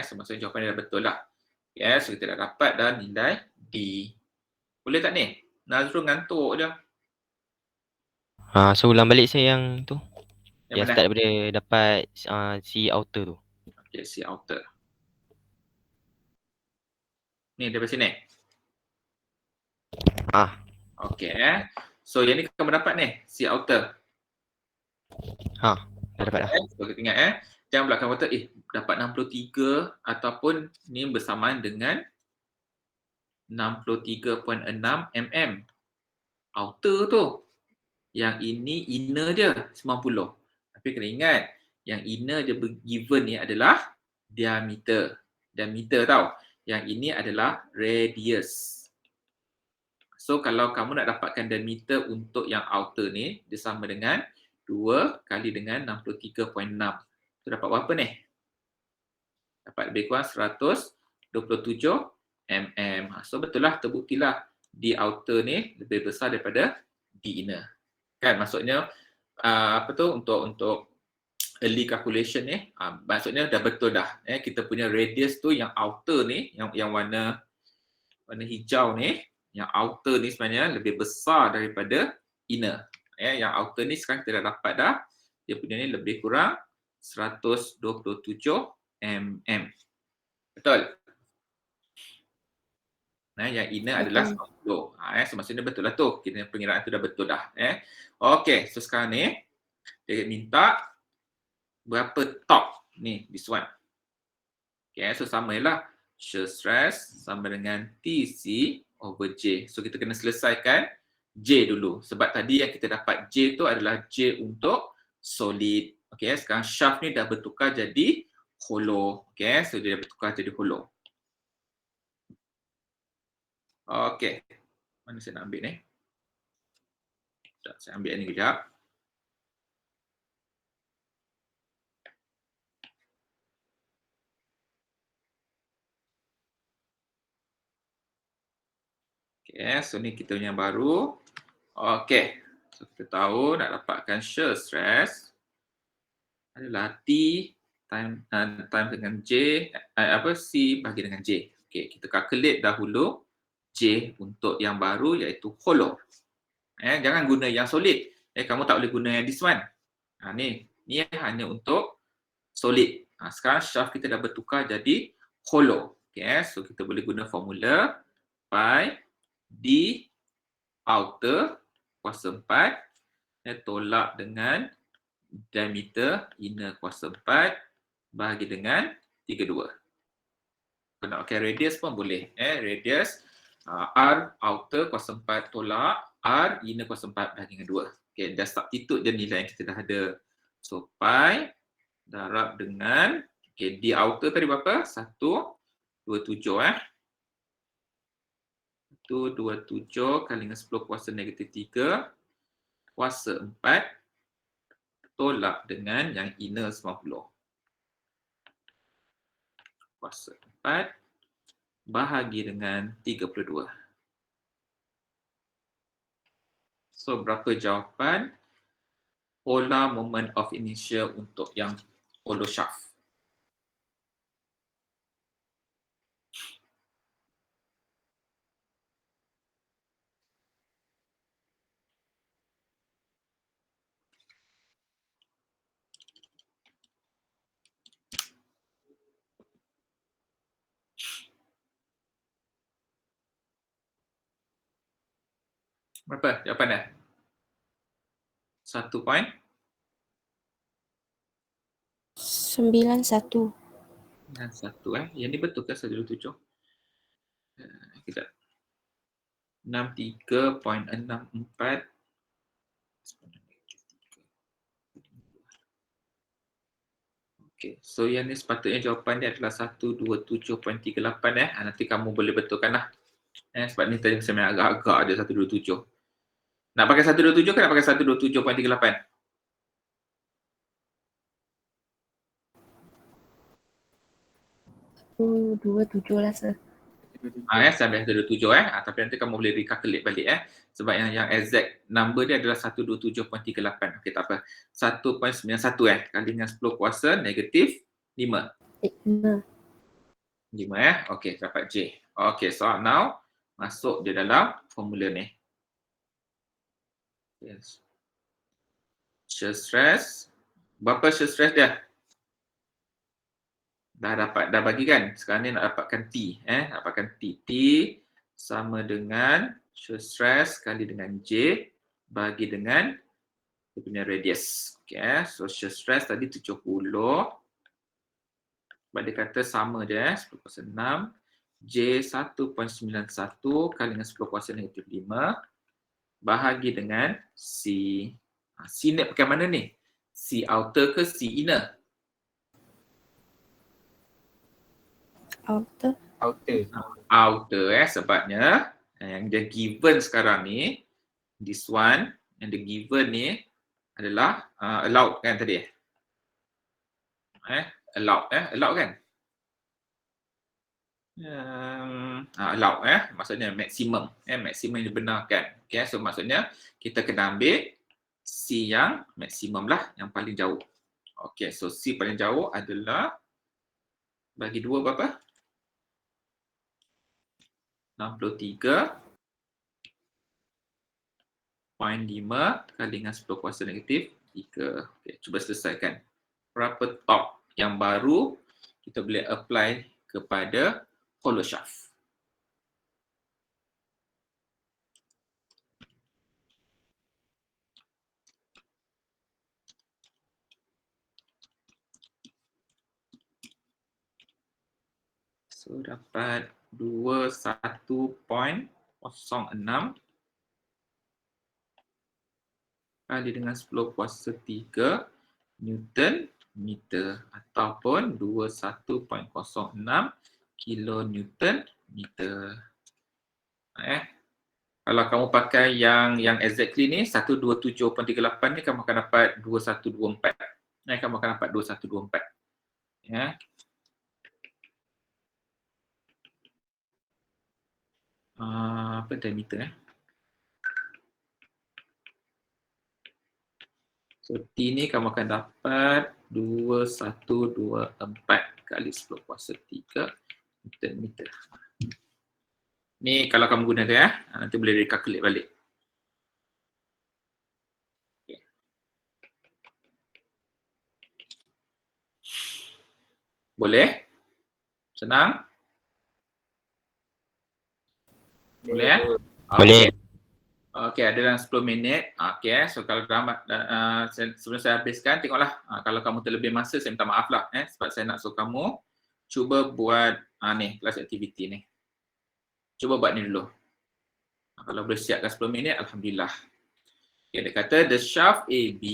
So maksudnya jawapan dia dah betul lah. So kita dah dapat dah nilai D. Boleh tak ni? Nazrul ngantuk je. So ulang balik saya yang tu. Yang mana? start daripada dapat C outer tu. Okay, C outer. Ni daripada sini. Okay. So yang ni kamu dapat ni, C outer. Dah dapat dah. So kita ingat jangan belakang kata dapat 63 ataupun ni bersamaan dengan 63.6 mm. Outer tu. Yang ini inner je 90. Tapi kena ingat yang inner je given ni adalah diameter. Diameter tau. Yang ini adalah radius. So kalau kamu nak dapatkan diameter untuk yang outer ni, dia sama dengan 2 kali dengan 63.6. So dapat berapa ni? Dapat lebih kurang 127 mm. So betul lah, terbuktilah D outer ni lebih besar daripada D inner. Kan maksudnya untuk early calculation ni, maksudnya dah betul dah. Kita punya radius tu yang outer ni, yang warna hijau ni, yang outer ni sebenarnya lebih besar daripada inner. Yang outer ni sekarang kita dah dapat dah. Dia punya ni lebih kurang 127 mm. Betul? Yang inner adalah 90. So maksudnya betul lah tu. Kita pengiraan tu dah betul dah. Okay, so sekarang ni dia minta berapa top ni, this one. Okay, so sama lah. Shear stress sama dengan TC over J. So kita kena selesaikan J dulu. Sebab tadi yang kita dapat J tu adalah J untuk solid. Okay, sekarang shaft ni dah bertukar jadi hollow. Okay, so dia dah bertukar jadi hollow. Okay, mana saya nak ambil ni? Sekejap, saya ambil ni kejap. Okay, so ni kita punya baru. Okay, so kita tahu nak dapatkan shear stress adalah T time dengan J, C bagi dengan J. Okay, kita calculate dahulu J untuk yang baru iaitu hollow. Jangan guna yang solid. Kamu tak boleh guna yang this one. Ni hanya untuk solid. Sekarang shaft kita dah bertukar jadi hollow. Okay, so kita boleh guna formula pi D outer kuasa 4 tolak dengan diameter inner kuasa 4 bahagi dengan 32. Kalau nak pakai radius pun boleh. Radius R outer kuasa 4 tolak R inner kuasa 4 bahagi dengan 2. Okay, dah substitute je nilai yang kita dah ada. So pi darab dengan D outer tadi berapa? 127 127 kali dengan 10 kuasa negatif 3 kuasa 4 tolak dengan yang inner 90. Kuasa 4 bahagi dengan 32. So, berapa jawapan polar moment of inertia untuk yang hollow shaft? Berapa jawapan dia? 1 point? 91. Dan 1 Yang ni betul ke 127? Kejap. 63.64. Okay, so yang ni sepatutnya jawapan dia adalah 127.38 Nanti kamu boleh betulkan lah. Sebab ni tadi saya main agak-agak ada 127. Nak pakai 127 ke nak pakai 127.38? 27 lah, sir. Sampai 127 tapi nanti kamu boleh recalculate balik sebab yang exact number dia adalah 127.38. Okey, tak apa. 1.91 kali dengan 10 kuasa negatif 5. 5. Okey, dapat J. Okey, so now masuk dia dalam formula ni. Yes. Shear stress. Berapa shear stress dia? Dah bagi kan? Sekarang ni nak dapatkan T. Dapatkan T. T sama dengan shear stress kali dengan J bagi dengan dia punya radius. Okay, so shear stress tadi 70. Sebab dia kata sama dia 10 kuasa 6. J 1.91 kali dengan 10 kuasa negatif 5 bahagi dengan C. C ni pakai mana ni? C outer ke C inner? Outer. Outer sebabnya yang dia given sekarang ni, this one, yang dia given ni adalah allowed kan tadi? Allowed kan? Allowed maksudnya maksimum maksimum yang dibenarkan. Okay, so maksudnya kita kena ambil C yang maksimum lah, yang paling jauh. Okay, so C paling jauh adalah bagi 2 berapa? 63.5 kali dengan 10 kuasa negatif 3. Okay, cuba selesaikan. Berapa torque yang baru kita boleh apply kepada hollow shaft? So dapat 21.06 kali dengan 10 kuasa 3 Newton meter ataupun 21.06 kilonewton meter. Kalau kamu pakai yang exactly ni 127.38 ni kamu akan dapat 2124. Kamu akan dapat 2124. Ya. Apa diameter So T ni kamu akan dapat 2124 kali 10 kuasa 3 Newton meter. Ni kalau kamu guna dia nanti boleh recalculate balik. Okay. Boleh? Senang? Boleh Boleh. Okey, ada dalam 10 minit. Okey, so kalau sebelum saya habiskan, tengoklah. Kalau kamu terlebih masa, saya minta maaf lah. Sebab saya nak suruh kamu cuba buat ni, class activity ni. Cuba buat ni dulu. Kalau boleh siapkan 10 minit, Alhamdulillah. Okay, dia kata, the shaft AB,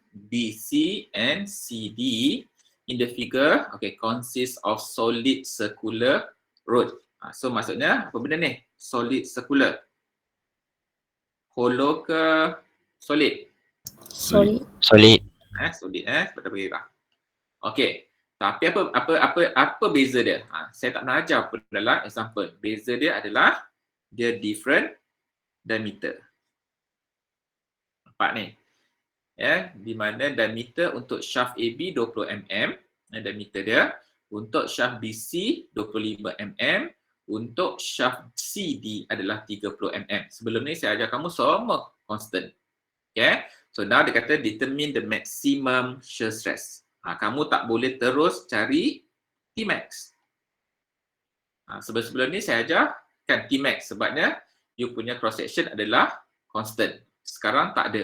BC and CD in the figure consists of solid circular rod. So maksudnya apa benda ni? Solid circular. Hollow ke solid? Solid. Solid. Solid pada bagi graf. Okey. Tapi apa beza dia? Saya tak pernah ajar pun dalam example. Beza dia adalah dia different diameter. Nampak ni. Ya, di mana diameter untuk shaft AB 20 mm, diameter dia. Untuk shaft BC 25 mm, untuk shaft CD adalah 30 mm. Sebelum ni saya ajar kamu semua constant. Okay. So now dia kata determine the maximum shear stress. Kamu tak boleh terus cari Tmax. Sebelum ni saya ajar kan Tmax sebabnya you punya cross section adalah constant. Sekarang tak ada.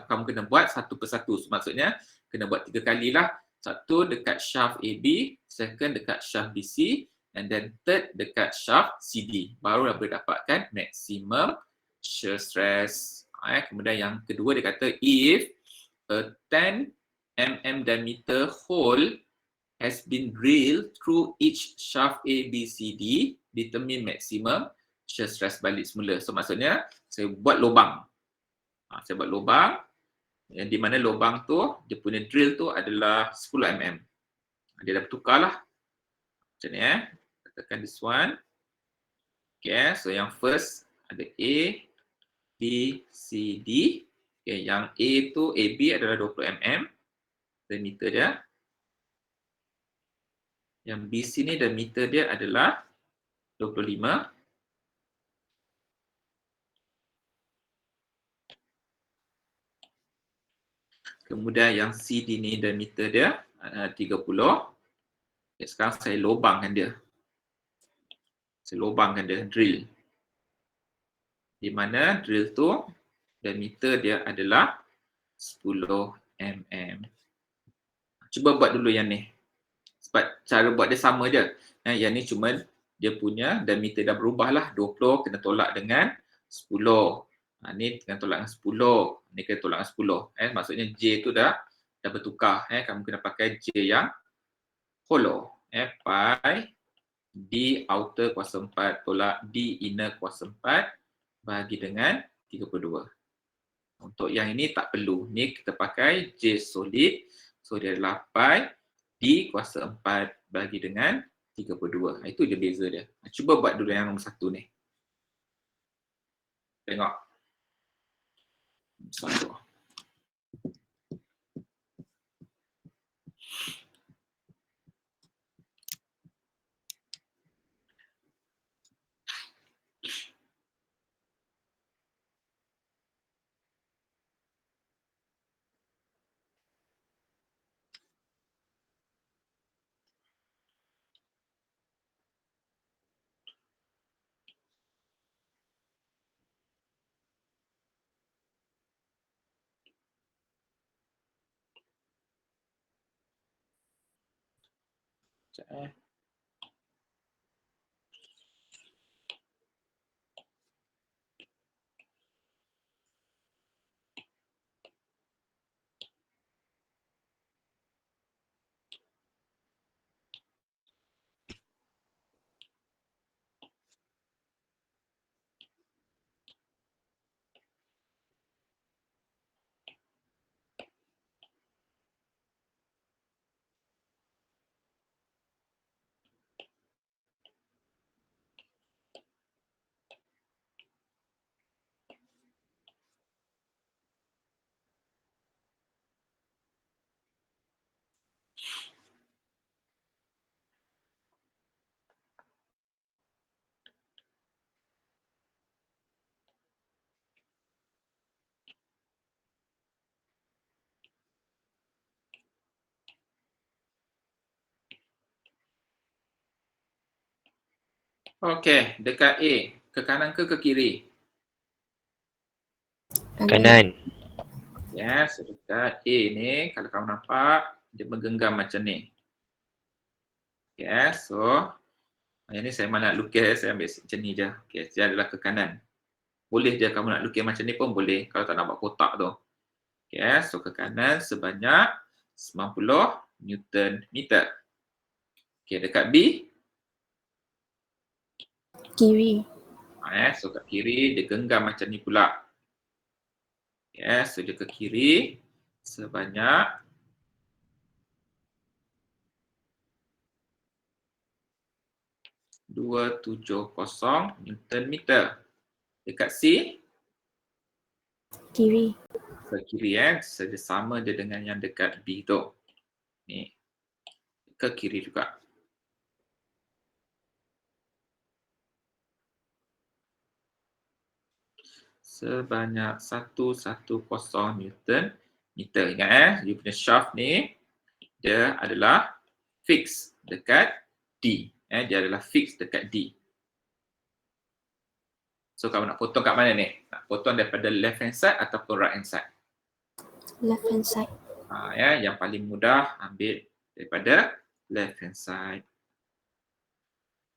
Kamu kena buat satu persatu. Maksudnya kena buat 3 kali lah. Satu dekat shaft AB, second dekat shaft BC, and then third dekat shaft CD. Baru boleh dapatkan maximum shear stress. Kemudian yang kedua dia kata if a 10 mm diameter hole has been drilled through each shaft A, B, C, D, determine maximum shear stress balik semula. So maksudnya saya buat lubang. Saya buat lubang yang di mana lubang tu dia punya drill tu adalah 10 mm. Dia dah bertukar lah. Macam ni katakan this one. Okay, so yang first ada A, B, C, D. Okay, yang A tu AB adalah 20 mm diameter dia. Yang BC ni diameter dia adalah 25. Kemudian yang CD ni diameter dia 30. Okay, sekarang saya lubangkan dia. Saya lubangkan dia, drill. Di mana drill tu diameter dia adalah 10 mm. Cuba buat dulu yang ni. Sebab cara buat dia sama je. Yang ni cuma dia punya diameter dah berubah lah. 20 kena tolak dengan 10. Ni kena tolak dengan 10. Ni kena tolak dengan 10. Maksudnya J tu dah bertukar. Kamu kena pakai J yang hollow. Pi D outer kuasa 4 tolak D inner kuasa 4 bagi dengan 32. Untuk yang ini tak perlu. Ni kita pakai J solid. So dia adalah pi D kuasa 4 bagi dengan 32. Itu je beza dia. Cuba buat dulu yang nombor 1 ni. Tengok. Satu. Sekejap Okey, dekat A. Ke kanan ke kiri? Kanan. Yes, dekat A ni kalau kamu nampak dia menggenggam macam ni. Yes, so yang ni saya nak lukis, saya ambil macam ni je. Okay, dia adalah ke kanan. Boleh je kamu nak lukis macam ni pun boleh kalau tak nak buat kotak tu. Okay, so ke kanan sebanyak 90 Newton meter. Okay, dekat B. Kiri. So kat kiri dia genggam macam ni pula. So dia ke kiri sebanyak 270 Newton meter. Dekat C Kiri. ke kiri sama dia dengan yang dekat B tu. Ni ke kiri juga. Sebanyak 110 Newton meter. Ingat you punya shaft ni dia adalah fix dekat D. Dia adalah fix dekat D. So kamu nak potong kat mana ni? Nak potong daripada left hand side ataupun right hand side? Left hand side. Yang paling mudah ambil daripada left hand side.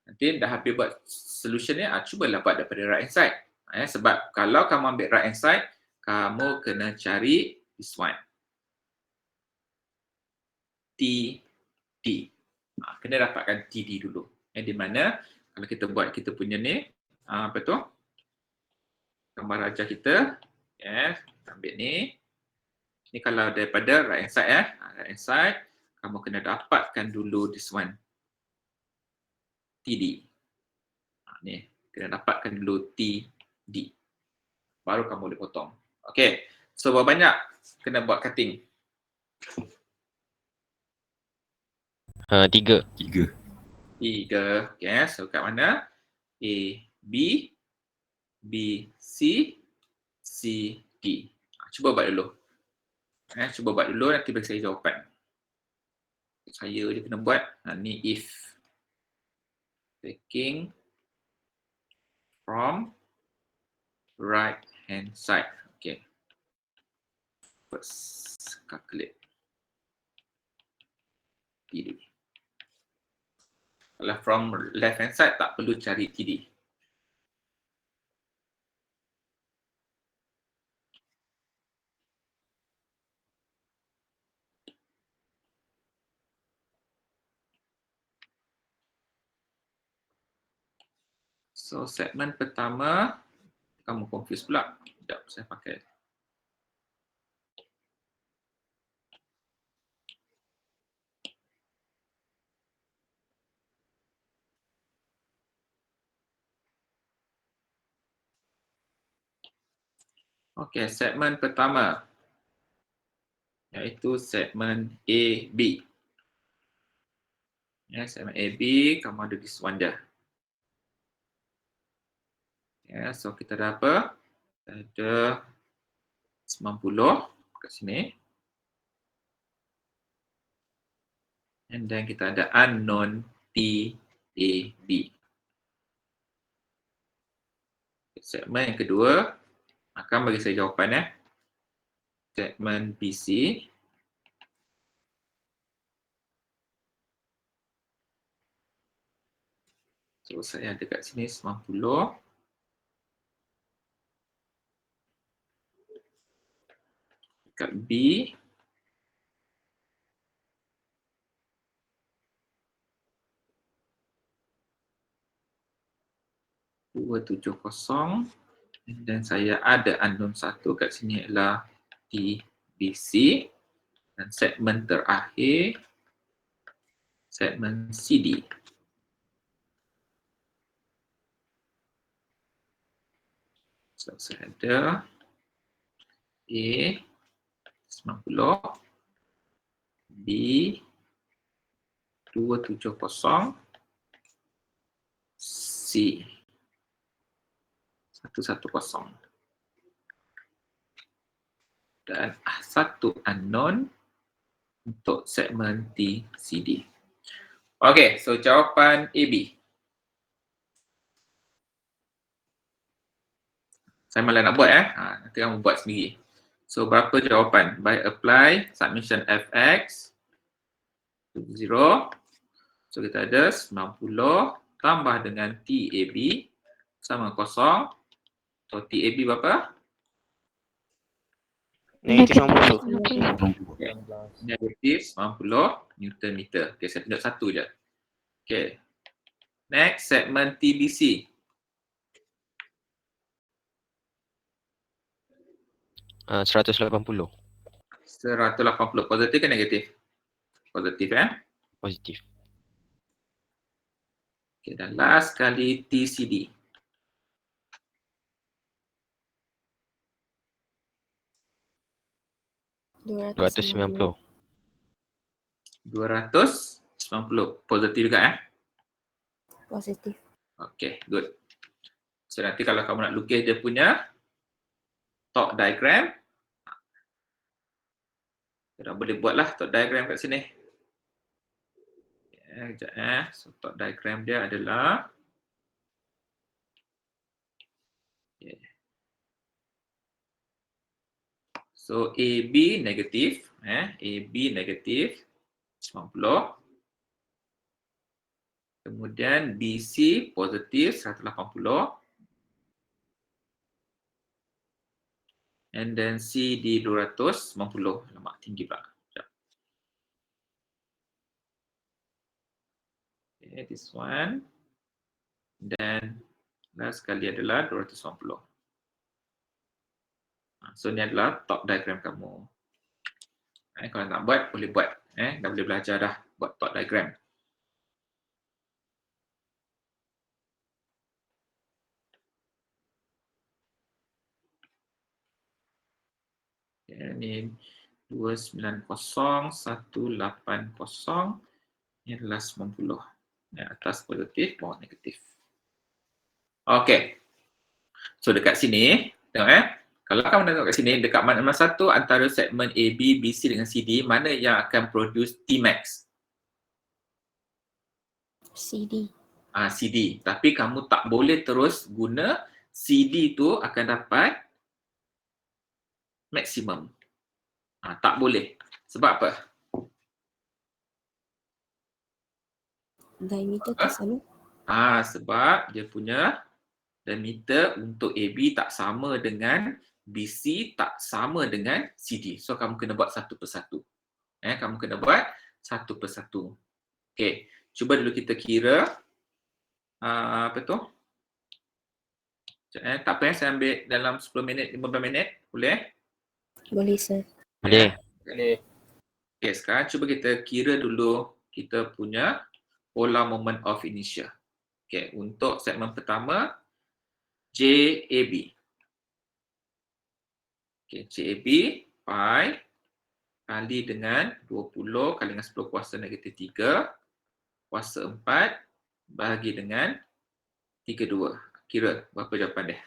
Nanti dah habis buat solution ni, cubalah buat daripada right hand side. Sebab kalau kamu ambil right hand side, kamu kena cari this one. TD. Kena dapatkan TD dulu. Di mana kalau kita buat kita punya ni, apa tu? Gambar rajah kita. Ambil ni. Ni kalau daripada right hand side right hand side, kamu kena dapatkan dulu this one. TD. Ni, kena dapatkan dulu TD. Baru kamu boleh potong. Okay. So berapa banyak kena buat cutting? 3. 3. 3. Okay. So kat mana? A, B, B, C, C, D. Cuba buat dulu. Cuba buat dulu, nanti bagi saya jawapan. Saya je kena buat. Ni if. Taking from right hand side. Okay. First, calculate. TD. Kalau from left hand side, tak perlu cari TD. So segmen pertama, kamu confuse pula. Sekejap, saya pakai. Okey, segmen pertama iaitu segmen AB. Segmen AB, kamu ada this one dah. So kita ada apa? Ada 90 kat sini. And then kita ada unknown TAB. Segmen yang kedua, akan bagi saya jawapan segmen BC. So saya ada kat sini 90. Dekat B. (270) dan saya ada unknown 1 kat sini adalah TBC dan segmen terakhir segmen CD. So saya ada A 90, B 270, C 110 dan satu unknown untuk segmen TCD. Okey, so jawapan AB. Saya malah nak buat nanti kamu buat sendiri. So berapa jawapan? By apply submission fx 0. So kita ada 90 tambah dengan TAB sama 0. So TAB berapa? Negatif 90. Negatif 90 Newton meter. Okay, saya tunjuk satu je. Okay. Next, segmen TBC. 180. 180. Positif ke negatif? Positif Positif. Okay, dan last kali TCD. Dua 290. 290. Positif juga Positif. Okay, good. So nanti kalau kamu nak lukis dia punya top diagram, kita boleh buatlah top diagram kat sini. Sekejap So top diagram dia adalah so AB negatif, AB negatif 90. Kemudian BC positif 180. And then CD 290. Lemak tinggi pula. Sekejap. Okay, this one. Dan last sekali adalah 290. So ni adalah top diagram kamu. Kalau nak buat, boleh buat. Dah boleh belajar dah buat top diagram. Ini 290, 180. Ini adalah 90. Atas positif, bawah negatif. Okey. So dekat sini, tengok kalau kamu tengok kat sini, dekat mana satu antara segmen AB, BC dengan CD, mana yang akan produce T-max? CD. CD. Tapi kamu tak boleh terus guna CD tu akan dapat maksimum. Tak boleh. Sebab apa? Diameter tak sama. Sebab dia punya diameter untuk AB tak sama dengan BC, tak sama dengan CD. So kamu kena buat satu persatu. Kamu kena buat satu persatu. Okey, cuba dulu kita kira apa tu? Tak apa saya ambil dalam 10 minit, 15 minit. Boleh? Boleh, sir. Boleh. Boleh. Okey, sekarang cuba kita kira dulu kita punya polar moment of inertia. Okey, untuk segmen pertama JAB. Okey, JAB pi kali dengan 20 kali dengan 10 kuasa negatif 3 kuasa 4 bahagi dengan 32. Kira berapa jawapan dia?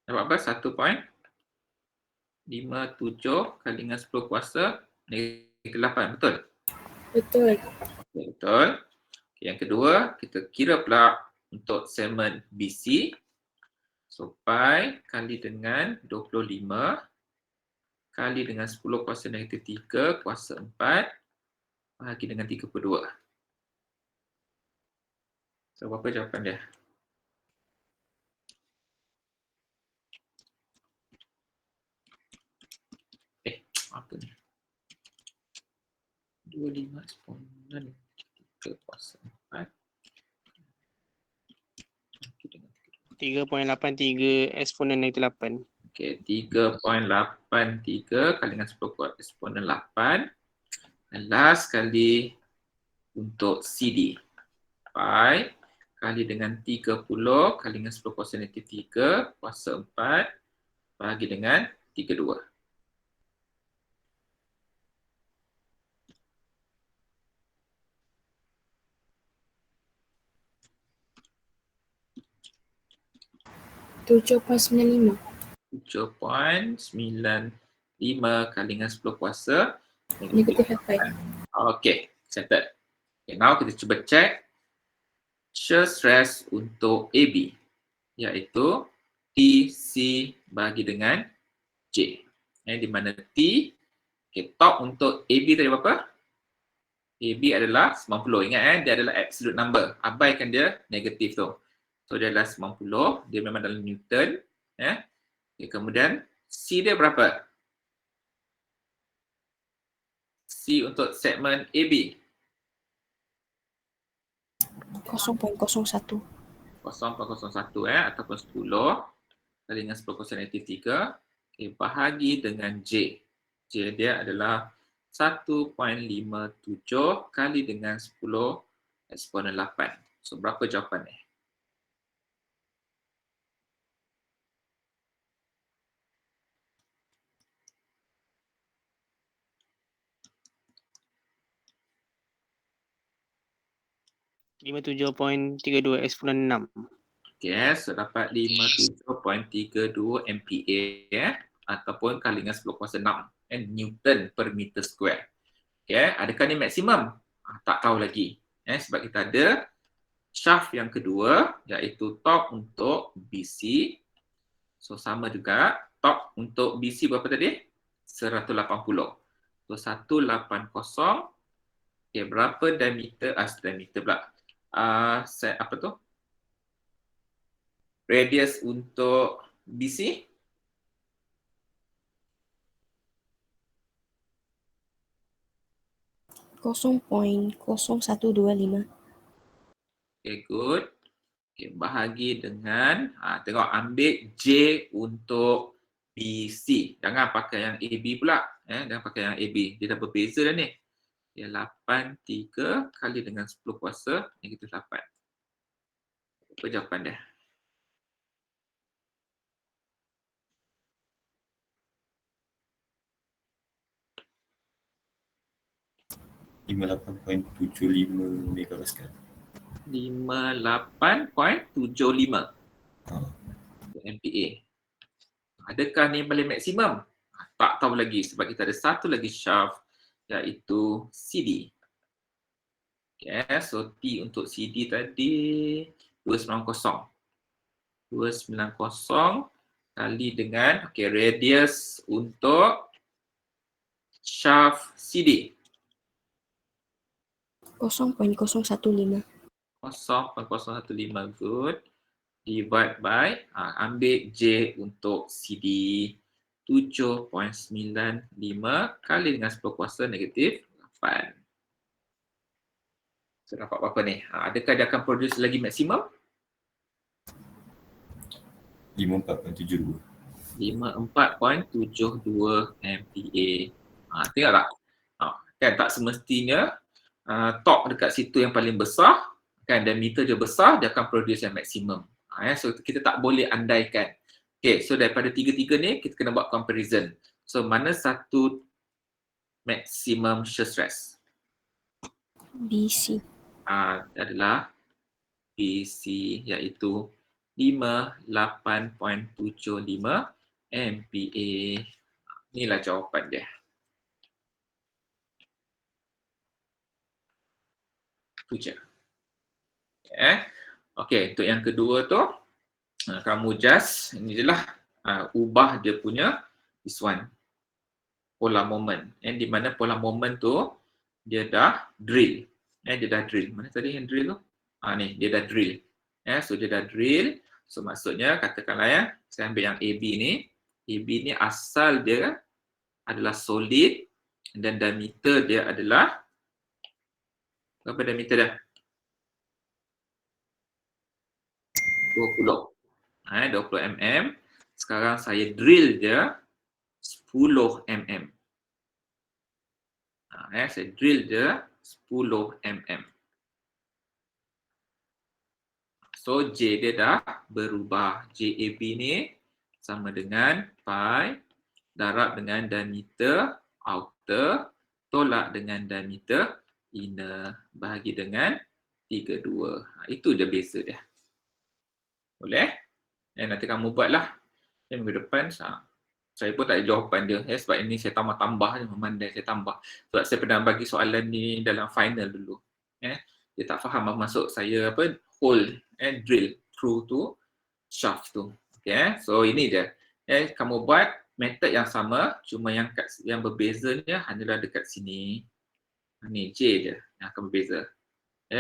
Dapat apa? 1.57 kali dengan 10 kuasa negatif 8. Betul? Betul. Betul. Okay, yang kedua, kita kira pula untuk segmen BC. So, pi kali dengan 25 kali dengan 10 kuasa negatif 3 kuasa 4 bahagi dengan 32. So, berapa jawapan dia? Apa ni? 25 eksponen 3 kuasa 4 3.83 eksponen negatif 8. Okey, 3.83 kali dengan 10 kuasa eksponen 8. Dan last kali untuk CD. Pi kali dengan 30 kali dengan 10 kuasa negatif 3 kuasa 4 bahagi dengan 32. $7.95. 7.95 kali dengan 10 kuasa Negatif 8. Okey, settled. Okay, now kita cuba check shear stress untuk AB iaitu TC bahagi dengan J. Di mana T, top untuk AB tadi berapa? AB adalah 90. Ingat dia adalah absolute number. Abaikan dia negatif tu. So dia adalah 90. Dia memang dalam Newton. Kemudian C dia berapa? C untuk segmen AB. 0.01. 0.01 ataupun 10 kali dengan 10 kuasa negatif 3. Bahagi dengan J. J dia adalah 1.57 kali dengan 10 eksponen 8. So berapa jawapan ni? Lima 57.32 eksponen 6. Okay, so dapat 57.32 MPa ataupun kali dengan 10 kuasa 6 Newton per meter square. Okay, adakah ni maksimum? Tak tahu lagi. Sebab kita ada shaft yang kedua iaitu top untuk BC. So sama juga top untuk BC berapa tadi? 180. So 180. Okay, berapa diameter? Diameter pula. Apa tu? Radius untuk BC? .0125. Okay, good. Okay, bahagi dengan, tengok ambil J untuk BC. Jangan pakai yang AB pula. Jangan pakai yang AB. Dia dah berbeza dah ni. Dia 83 kali dengan 10 kuasa negatif 8. Apa jawapan dia? (58.75 megapascal). 58.75 MPa. Adakah ni paling maksimum? Tak tahu lagi sebab kita ada satu lagi shaft iaitu CD. Okay, so T untuk CD tadi 290. 290 kali dengan radius untuk shaft CD 0.015. 0.015, good. Divide by, ambil J untuk CD 7.95 kali dengan 10 kuasa negatif 8. So dapat berapa ni? Adakah dia akan produce lagi maksimum? 54.72. 54.72 MPa. Tengok tak? Kan tak semestinya top dekat situ yang paling besar, kan diameter dia besar, dia akan produce yang maksimum. So kita tak boleh andaikan. Okay, so daripada tiga-tiga ni kita kena buat comparison. So mana satu maximum shear stress? BC. Adalah BC iaitu 58.75 MPa. Inilah jawapan dia. Tu je. Okay, untuk yang kedua tu kamu just ini je lah ubah dia punya this one polar moment, di mana polar moment tu dia dah drill. Dia dah drill. Mana tadi yang drill tu? Ni dia dah drill. So dia dah drill. So maksudnya katakanlah saya ambil yang AB ni. AB ni asal dia adalah solid dan diameter dia adalah berapa diameter dia? 20. 20 mm. Sekarang saya drill dia 10 mm. Saya drill dia 10 mm. So J dia dah berubah. JAB ni sama dengan pi darab dengan diameter outer tolak dengan diameter inner bahagi dengan 32. Itu je beza dia. Boleh? Nanti kamu buatlah. Minggu depan saya pun tak ada jawapan dia. Sebab ini saya tambah-tambah je, memandai saya tambah. Sebab saya pernah bagi soalan ni dalam final dulu. Dia tak faham apa maksud saya hole drill through tu shaft tu. Okay, so ini dia. Kamu buat Method yang sama, cuma yang berbezanya hanyalah dekat sini. Ni J je yang akan berbeza.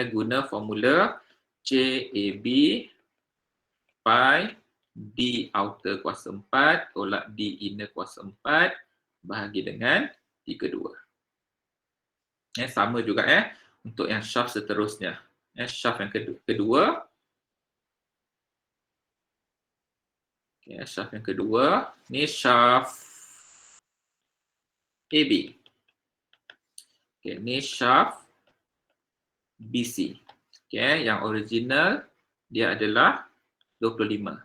Guna formula JAB pi D outer kuasa 4 tolak D inner kuasa 4 bahagi dengan 32. Sama juga untuk yang shaft seterusnya. Shaft yang kedua. Shaft yang kedua, ni shaft AB. Ni shaft BC. Yang original dia adalah 25.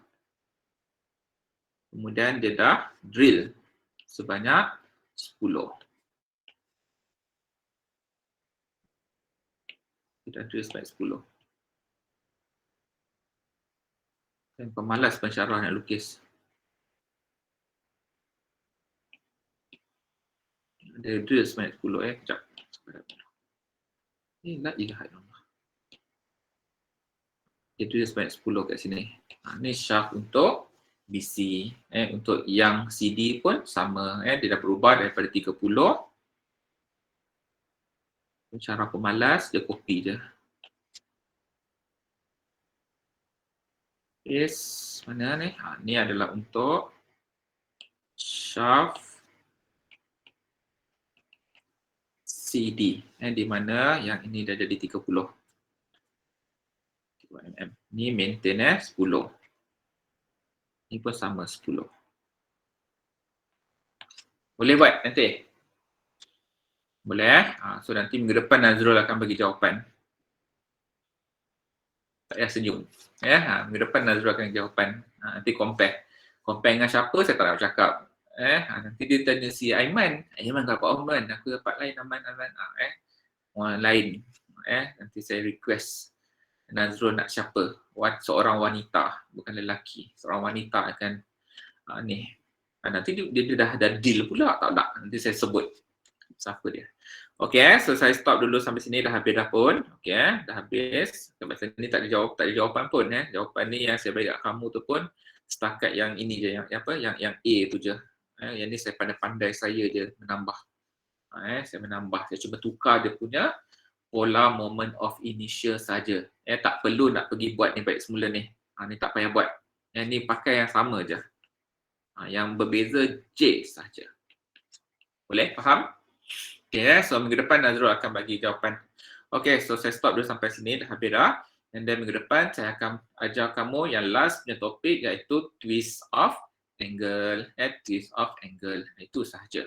Kemudian dia dah drill sebanyak 10. Dia dah drill sebanyak 10. Dan pemalas pensyarah nak lukis. Dia drill sebanyak 10 Sekejap. La ilaha illallah. Dia drill sebanyak 10 kat sini. Ni shaft untuk BC. Untuk yang CD pun sama. Dia dah berubah daripada 30. Pensyarah pemalas, dia copy je. Yes, mana ni? Ni adalah untuk shaft CD. Di mana yang ini dah jadi 30 mm. Ni maintain 10. Ni pun sama 10. Boleh buat nanti? Boleh So nanti minggu depan Nazrul akan bagi jawapan. Tak payah senyum. Minggu depan Nazrul akan bagi jawapan. Nanti compare. Compare dengan siapa saya tak nak cakap. Nanti dia tanya si Aiman. Aiman dapat Aiman. Aku dapat lain Aiman. Orang lain. Nanti saya request Nazrul nak siapa. Seorang wanita. Bukan lelaki. Seorang wanita akan ni. Nanti dia dah deal pula. Tak. Nanti saya sebut siapa dia. Okay, so saya stop dulu sampai sini. Dah habis dah pun. Okay, dah habis. Sampai sini tak ada jawapan pun. Jawapan ni yang saya bagi kat kamu tu pun setakat yang ini je. Yang A tu je. Yang ni saya pandai-pandai saya je menambah. Saya menambah. Saya cuba tukar dia punya pola moment of initial saja. Tak perlu nak pergi buat ni balik semula ni. Ni tak payah buat. Yang ni pakai yang sama je. Yang berbeza J saja. Boleh? Faham? Okay, so minggu depan Nazrul akan bagi jawapan. Okay, so saya stop dulu sampai sini. Dah habis dah. And then minggu depan saya akan ajar kamu yang last punya topik iaitu twist of angle. Twist of angle. Itu sahaja.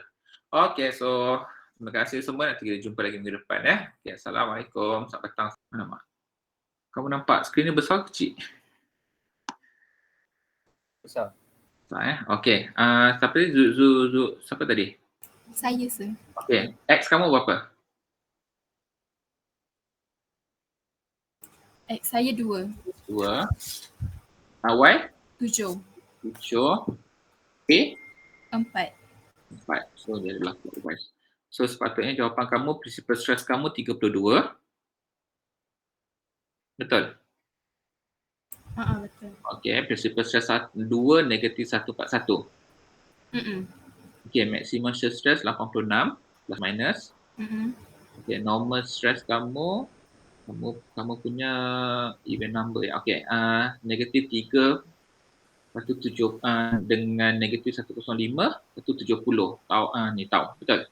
Okay, so terima kasih semua. Nanti kita jumpa lagi minggu depan. Okay, Assalamualaikum. Selamat petang. Kamu nampak skrin ni besar ke kecil? Besar. Besar Okay. Siapa ni? Siapa tadi? Saya, sir. Okay. X kamu berapa? X saya 2. 2. Y? 7. 7. P? 4. 4. So dia adalah clockwise. So sepatutnya jawapan kamu, principal stress kamu 32. Betul? Betul. Okay, principal stress 2, negatif 141. Okay, maximum shear stress 86, plus minus. Okay, normal stress kamu punya even number ya. Okay, negatif 3, 170 dengan negatif 105, 170. Ni tahu, betul?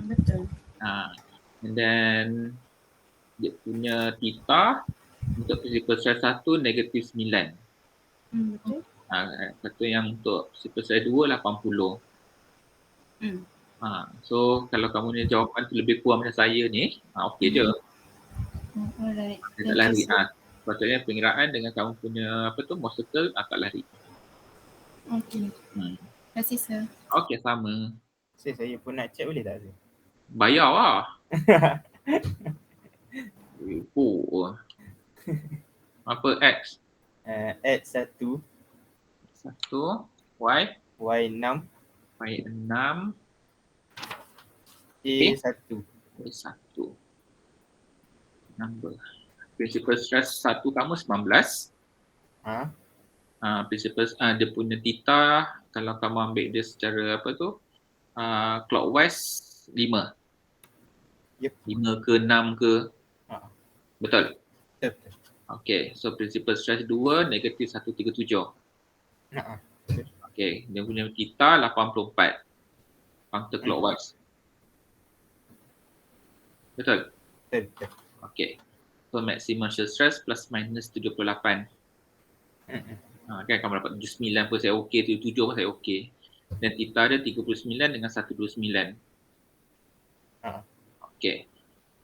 Betul. And then dia punya theta untuk principal stress 1 negatif 9. Betul. Satu yang untuk principal stress 2 80. So kalau kamu ni jawapan tu lebih kurang macam saya ni, okey je. Alright. Dia tak lari. Sepatutnya pengiraan dengan kamu punya Mohs circle tak lari. Okey. Terima kasih, sir. Okey, sama. Saya pun nak check boleh tak? Bayar lah. Apa X? X 1. 1, Y? Y6. Y6. A1. A1. Number. Principal stress 1 kamu 19. Principal dia punya theta, kalau kamu ambil dia secara apa tu, clockwise 5. Yep. 5 ke 6 ke. Betul? Betul. Okay, so principal stress 2, negatif 137. Ha. Okay, dia punya theta 84. Counterclockwise. Betul? Betul. Okay. So maximum shear stress plus minus 78. Kan kamu dapat 79 pun saya okey, 77 pun saya okey. Dan theta dia 39 dengan 129. Okay.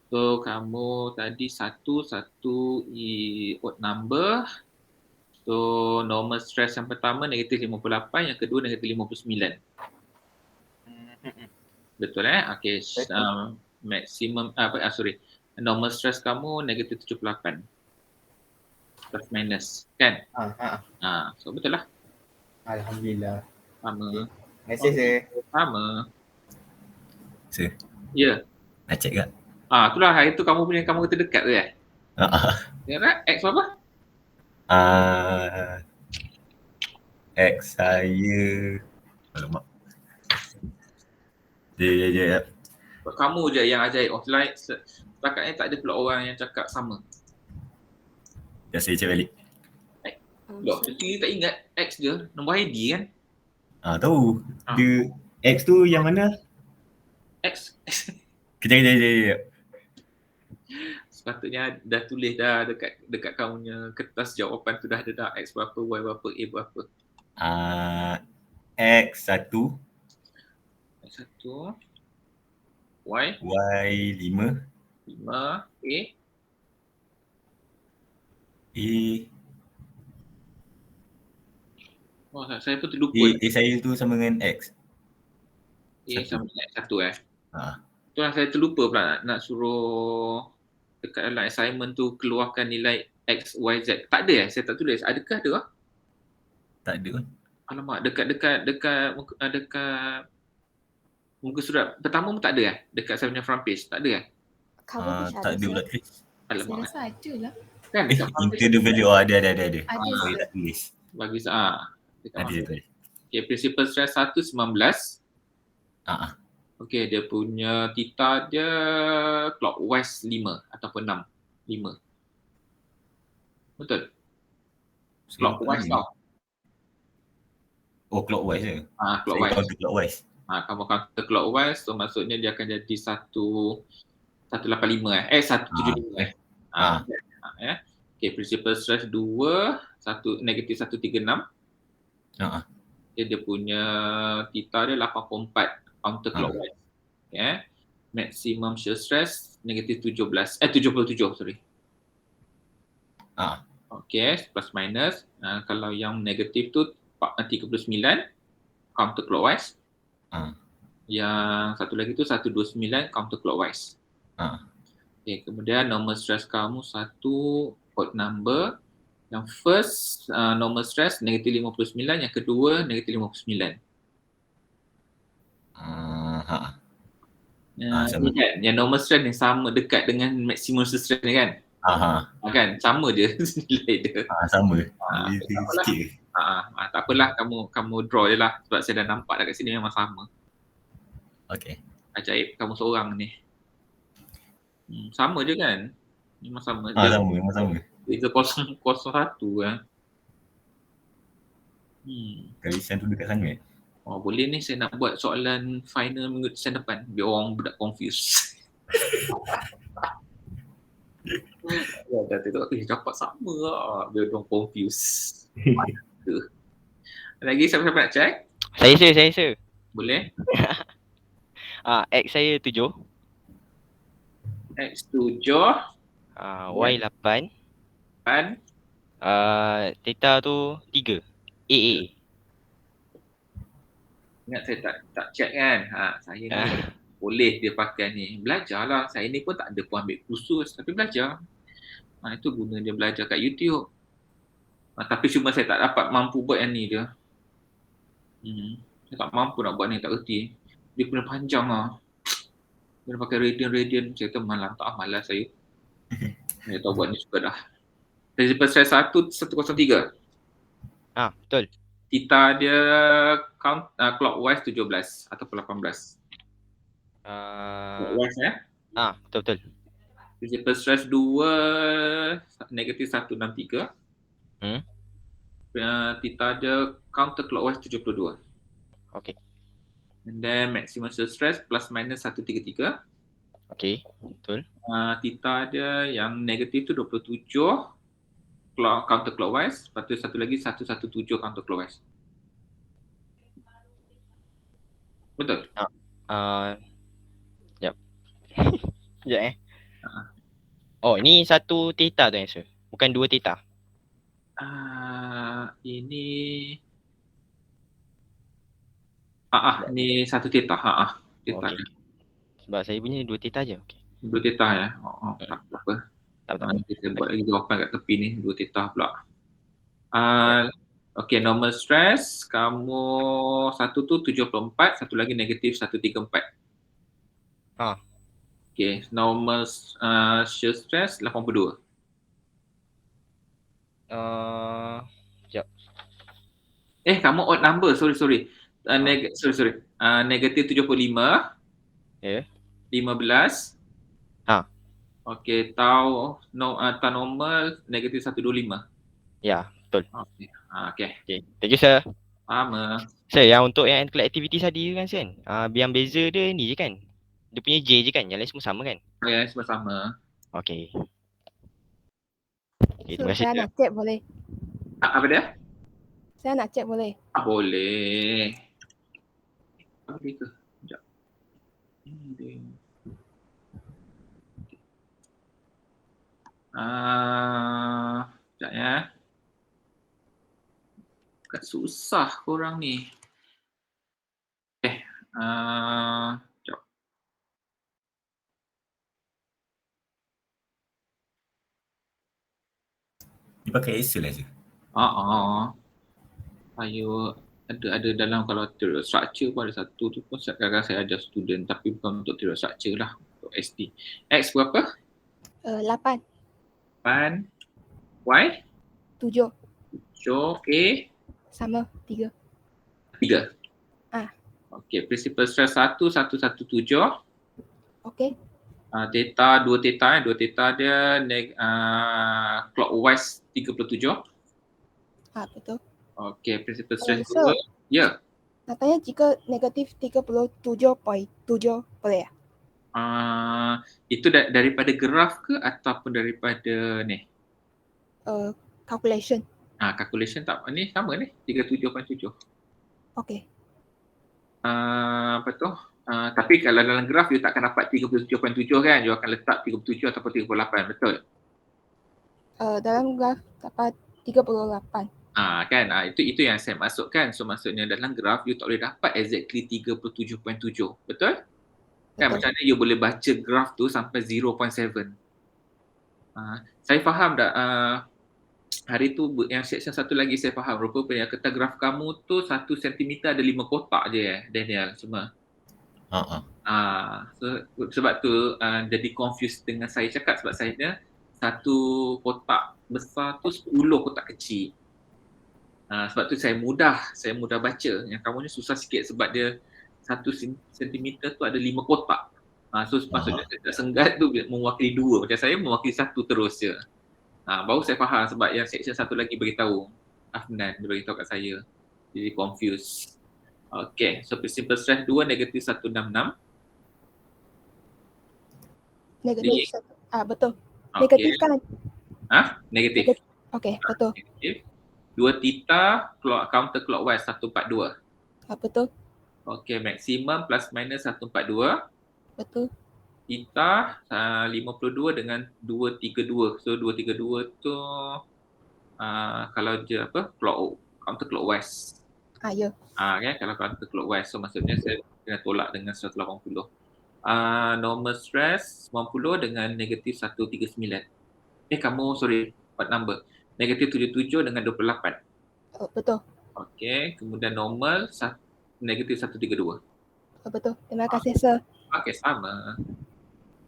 So kamu tadi satu odd number. So normal stress yang pertama negatif 58, yang kedua negatif 59. Betul Okay. Maximum normal stress kamu negatif 78. Plus minus kan? So betul lah. Alhamdulillah. Sama. Terima kasih sir. Sama. Sir, Ya. nak check tak? Itulah hari tu kamu kata dekat tu ya. Ya tak? X berapa? X saya, alamak. Dia. Kamu je yang ajaib. Offline setakat ni tak ada pula orang yang cakap sama. Dah saya check balik. Loh, dia tak ingat X dia, nombor ID kan? Tahu. Dia X tu yang mana? X. Kejap. Sepatutnya dah tulis dah dekat kamu punya kertas jawapan tu dah ada dah X berapa, Y berapa, A berapa. X1, X1, Y, Y5, 5, A, saya pun terlupa. A saya tu sama dengan X. A satu. sama dengan X1 Ha. Itulah saya terlupa pula nak suruh dekat dalam assignment tu keluarkan nilai X, Y, Z. Tak ada saya tak tulis. Adakah ada? Tak ada kan? Alamak, dekat muka surat pertama pun tak ada dekat saya punya front page. Tak ada Cover page Tak ada pula tulis. Saya Alamak. rasa ada lah. Kan dekat front page. Into the value, ada. Ada Saya sir. tak tulis. Bagi dekat Ada front tulis. page. Okay, principal stress 1 19. Okay, dia punya theta dia clockwise 5 ataupun 6. 5. Betul? Clockwise tau. Oh, clockwise je. Saya Clockwise. counter clockwise. Kamu counter clockwise, so maksudnya dia akan jadi 185 175 Okay, principal stress 2, negatif 136. Dia punya theta dia 84 counter clockwise. Maximum shear stress negatif 77, sorry. Okay, plus minus. Kalau yang negatif tu 39 counter clockwise. Yang satu lagi tu 129 counter clockwise. Okay, kemudian normal stress kamu satu odd number. Yang first normal stress negatif 59, yang kedua negatif 59. Sama. Kan? Yang normal stress ni sama dekat dengan maximum stress ni kan? Kan? Sama je nilai dia. Sama. Tak apalah. Sikit. Tak apalah, kamu draw je lah sebab saya dah nampak dah kat sini memang sama. Okay. Ajaib kamu seorang ni. Sama je kan? Memang sama. Memang sama. 3001 kan? Kalisan tu dekat sangat. Boleh ni saya nak buat soalan final minggu depan biar orang budak confused. Dah tengok dapat sama lah biar orang confused. Lagi siapa-siapa nak check? Saya sir. Boleh? X saya 7. X7 Y8. kan? Theta tu 3. AA. Ingat saya tak check kan? Saya ni boleh dia pakai ni. Belajarlah. Saya ni pun tak ada pun ambil kursus tapi belajar. Itu guna dia belajar kat YouTube. Tapi cuma saya tak dapat mampu buat yang ni dia. Saya tak mampu nak buat ni, tak erti. Dia punya panjang lah. Dia pakai radian. Saya kata malas saya. Saya tahu buat ni juga dah. Principal stress 1, 103. Betul. Theta dia count clockwise 17 ataupun 18. Clockwise Betul. Principal stress 2 negatif 163. Theta dia counter clockwise 72. Okay. And then maximum shear stress plus minus 133. Okay. Betul. Theta dia yang negatif tu 27 counter clockwise, lepas tu satu lagi 117 counter clockwise. Betul? Sekejap. Sekejap Oh, ni satu theta tu answer. Bukan dua theta. Ini ni satu theta. Theta. Okay. Sebab saya punya dua theta je. Okay. Dua theta ya. Tak apa. Nanti saya buat lagi jawapan kat tepi ni, dua theta pula. Okay, normal stress kamu satu tu 74, satu lagi negatif 134. Okay, normal shear stress 82. Sekejap. Kamu odd number, sorry. Negatif 75. Ya. 15. Okay, tau normal negatif 125. Ya, betul. Okay. Thank you, sir. Sama. Sir, yang untuk yang activity tadi kan, Sen? Yang beza dia ni je kan? Dia punya J je kan? Yang lain semua sama kan? Ya, semua sama. Okay. So, terima kasih. saya nak cek boleh? Apa dia? Saya nak cek boleh? Boleh. Boleh ke? Sekejap. Sekejap ya. Agak susah korang ni. Sekejap. Dia pakai Excel aja. Ayo, ada dalam kalau theory of structure pun ada satu tu pun kadang-kadang saya ajar student tapi bukan untuk theory of structure lah, untuk SD. X berapa? 8. 8. Y? 7. So A? Sama 3. 3. Okay, principal stress 117. Okay. Theta 2 theta, 2 theta dia clockwise 37. Betul. Okay, principal stress So, 2. Ya. nak tanya jika negatif 37.7 boleh ya? Itu daripada graf ke ataupun daripada ni? Calculation. Calculation tak, ni sama ni, 37.7. Okay. Apa tu? Tapi kalau dalam graf you takkan dapat 37.7 kan, you akan letak 37 ataupun 38, betul? Dalam graf dapat 38. Kan, itu yang saya masukkan. So maksudnya dalam graf you tak boleh dapat exactly 37.7, betul? Kan macam mana you boleh baca graf tu sampai 0.7. Saya faham tak hari tu yang section satu lagi saya faham. Rupanya kata graf kamu tu 1 cm ada 5 kotak je Daniel semua. So, sebab tu jadi confused dengan saya cakap sebab saya satu kotak besar tu 10 kotak kecil. Sebab tu saya mudah baca. Yang kamu ni susah sikit sebab dia 1 cm tu ada 5 kotak. So maksudnya saya senggat tu mewakili 2. Macam saya mewakili 1 terus je. Baru saya faham sebab yang section satu lagi beritahu. Afnan dia beritahu kat saya. Jadi confused. Okay, so simple stress 2 negatif 166. Negatif 1. Betul. Okay. Negatif kan? Negatif. Okay, betul. Negatif. 2 theta counter clockwise 142. Betul. Okay, maksimum plus minus 142. Betul. Theta 52 dengan 232. So 232 tu kalau dia counter clockwise. Ya. Kan kalau counter clockwise, so maksudnya saya kena tolak dengan 180. Normal stress 90 dengan negatif 139. Kamu sorry, what number? Negatif 77 dengan 28. Betul. Okay, kemudian normal negatif 132. Betul. Terima kasih, sir. Okay, sama.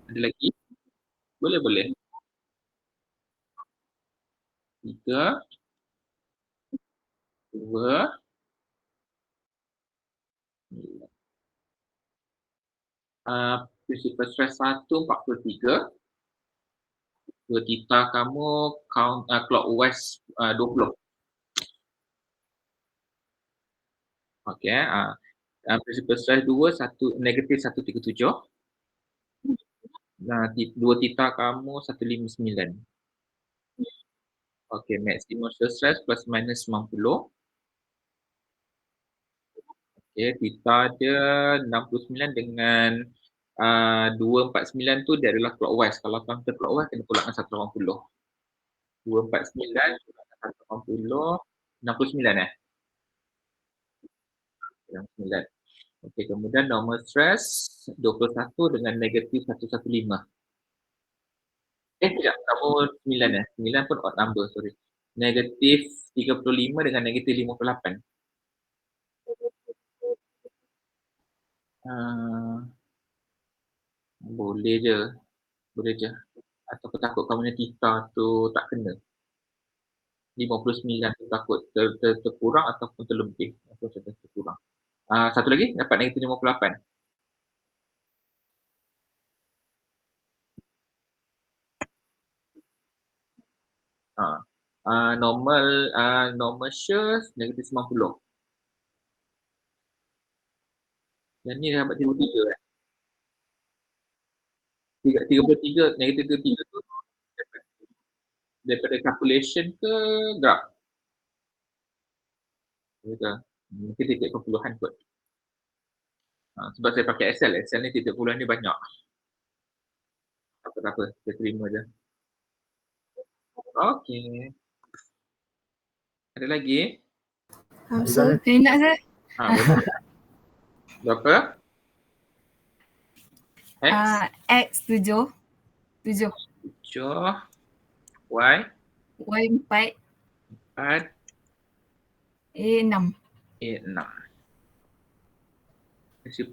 Ada lagi? Boleh. 3. 2. Principal stress 1, 43. Dua theta kamu count clockwise 20. Okey, principal stress 2, negatif 137. Dua theta kamu 159. Okey, maximum stress plus minus 90. Okey, theta dia 69 dengan 249 tu dia adalah clockwise. Kalau counter clockwise kena tolak dengan 180. 249 tolak dengan 180, 69 69. Okey, kemudian normal stress 21 dengan negatif 115. Tidak, kamu 9 9 pun odd number, sorry. Negatif 35 dengan negatif 58. Boleh je. Atau aku takut kamu punya theta tu tak kena. 59 tu takut terkurang ataupun terlebih. Atau terkurang. Satu lagi dapat negatif 58. Normal shear negatif 90. Yang ni dapat 33 33, negatif 33 tu daripada calculation ke graph? Betul. Mungkin titik perpuluhan kot. Sebab saya pakai Excel ni titik perpuluhan ni banyak. Tak apa, kita terima je. Okey. Ada lagi? Saya nak saya. Boleh. Berapa? X? X 7. 7. 7. Y? Y 4. 4. A 6. A 6.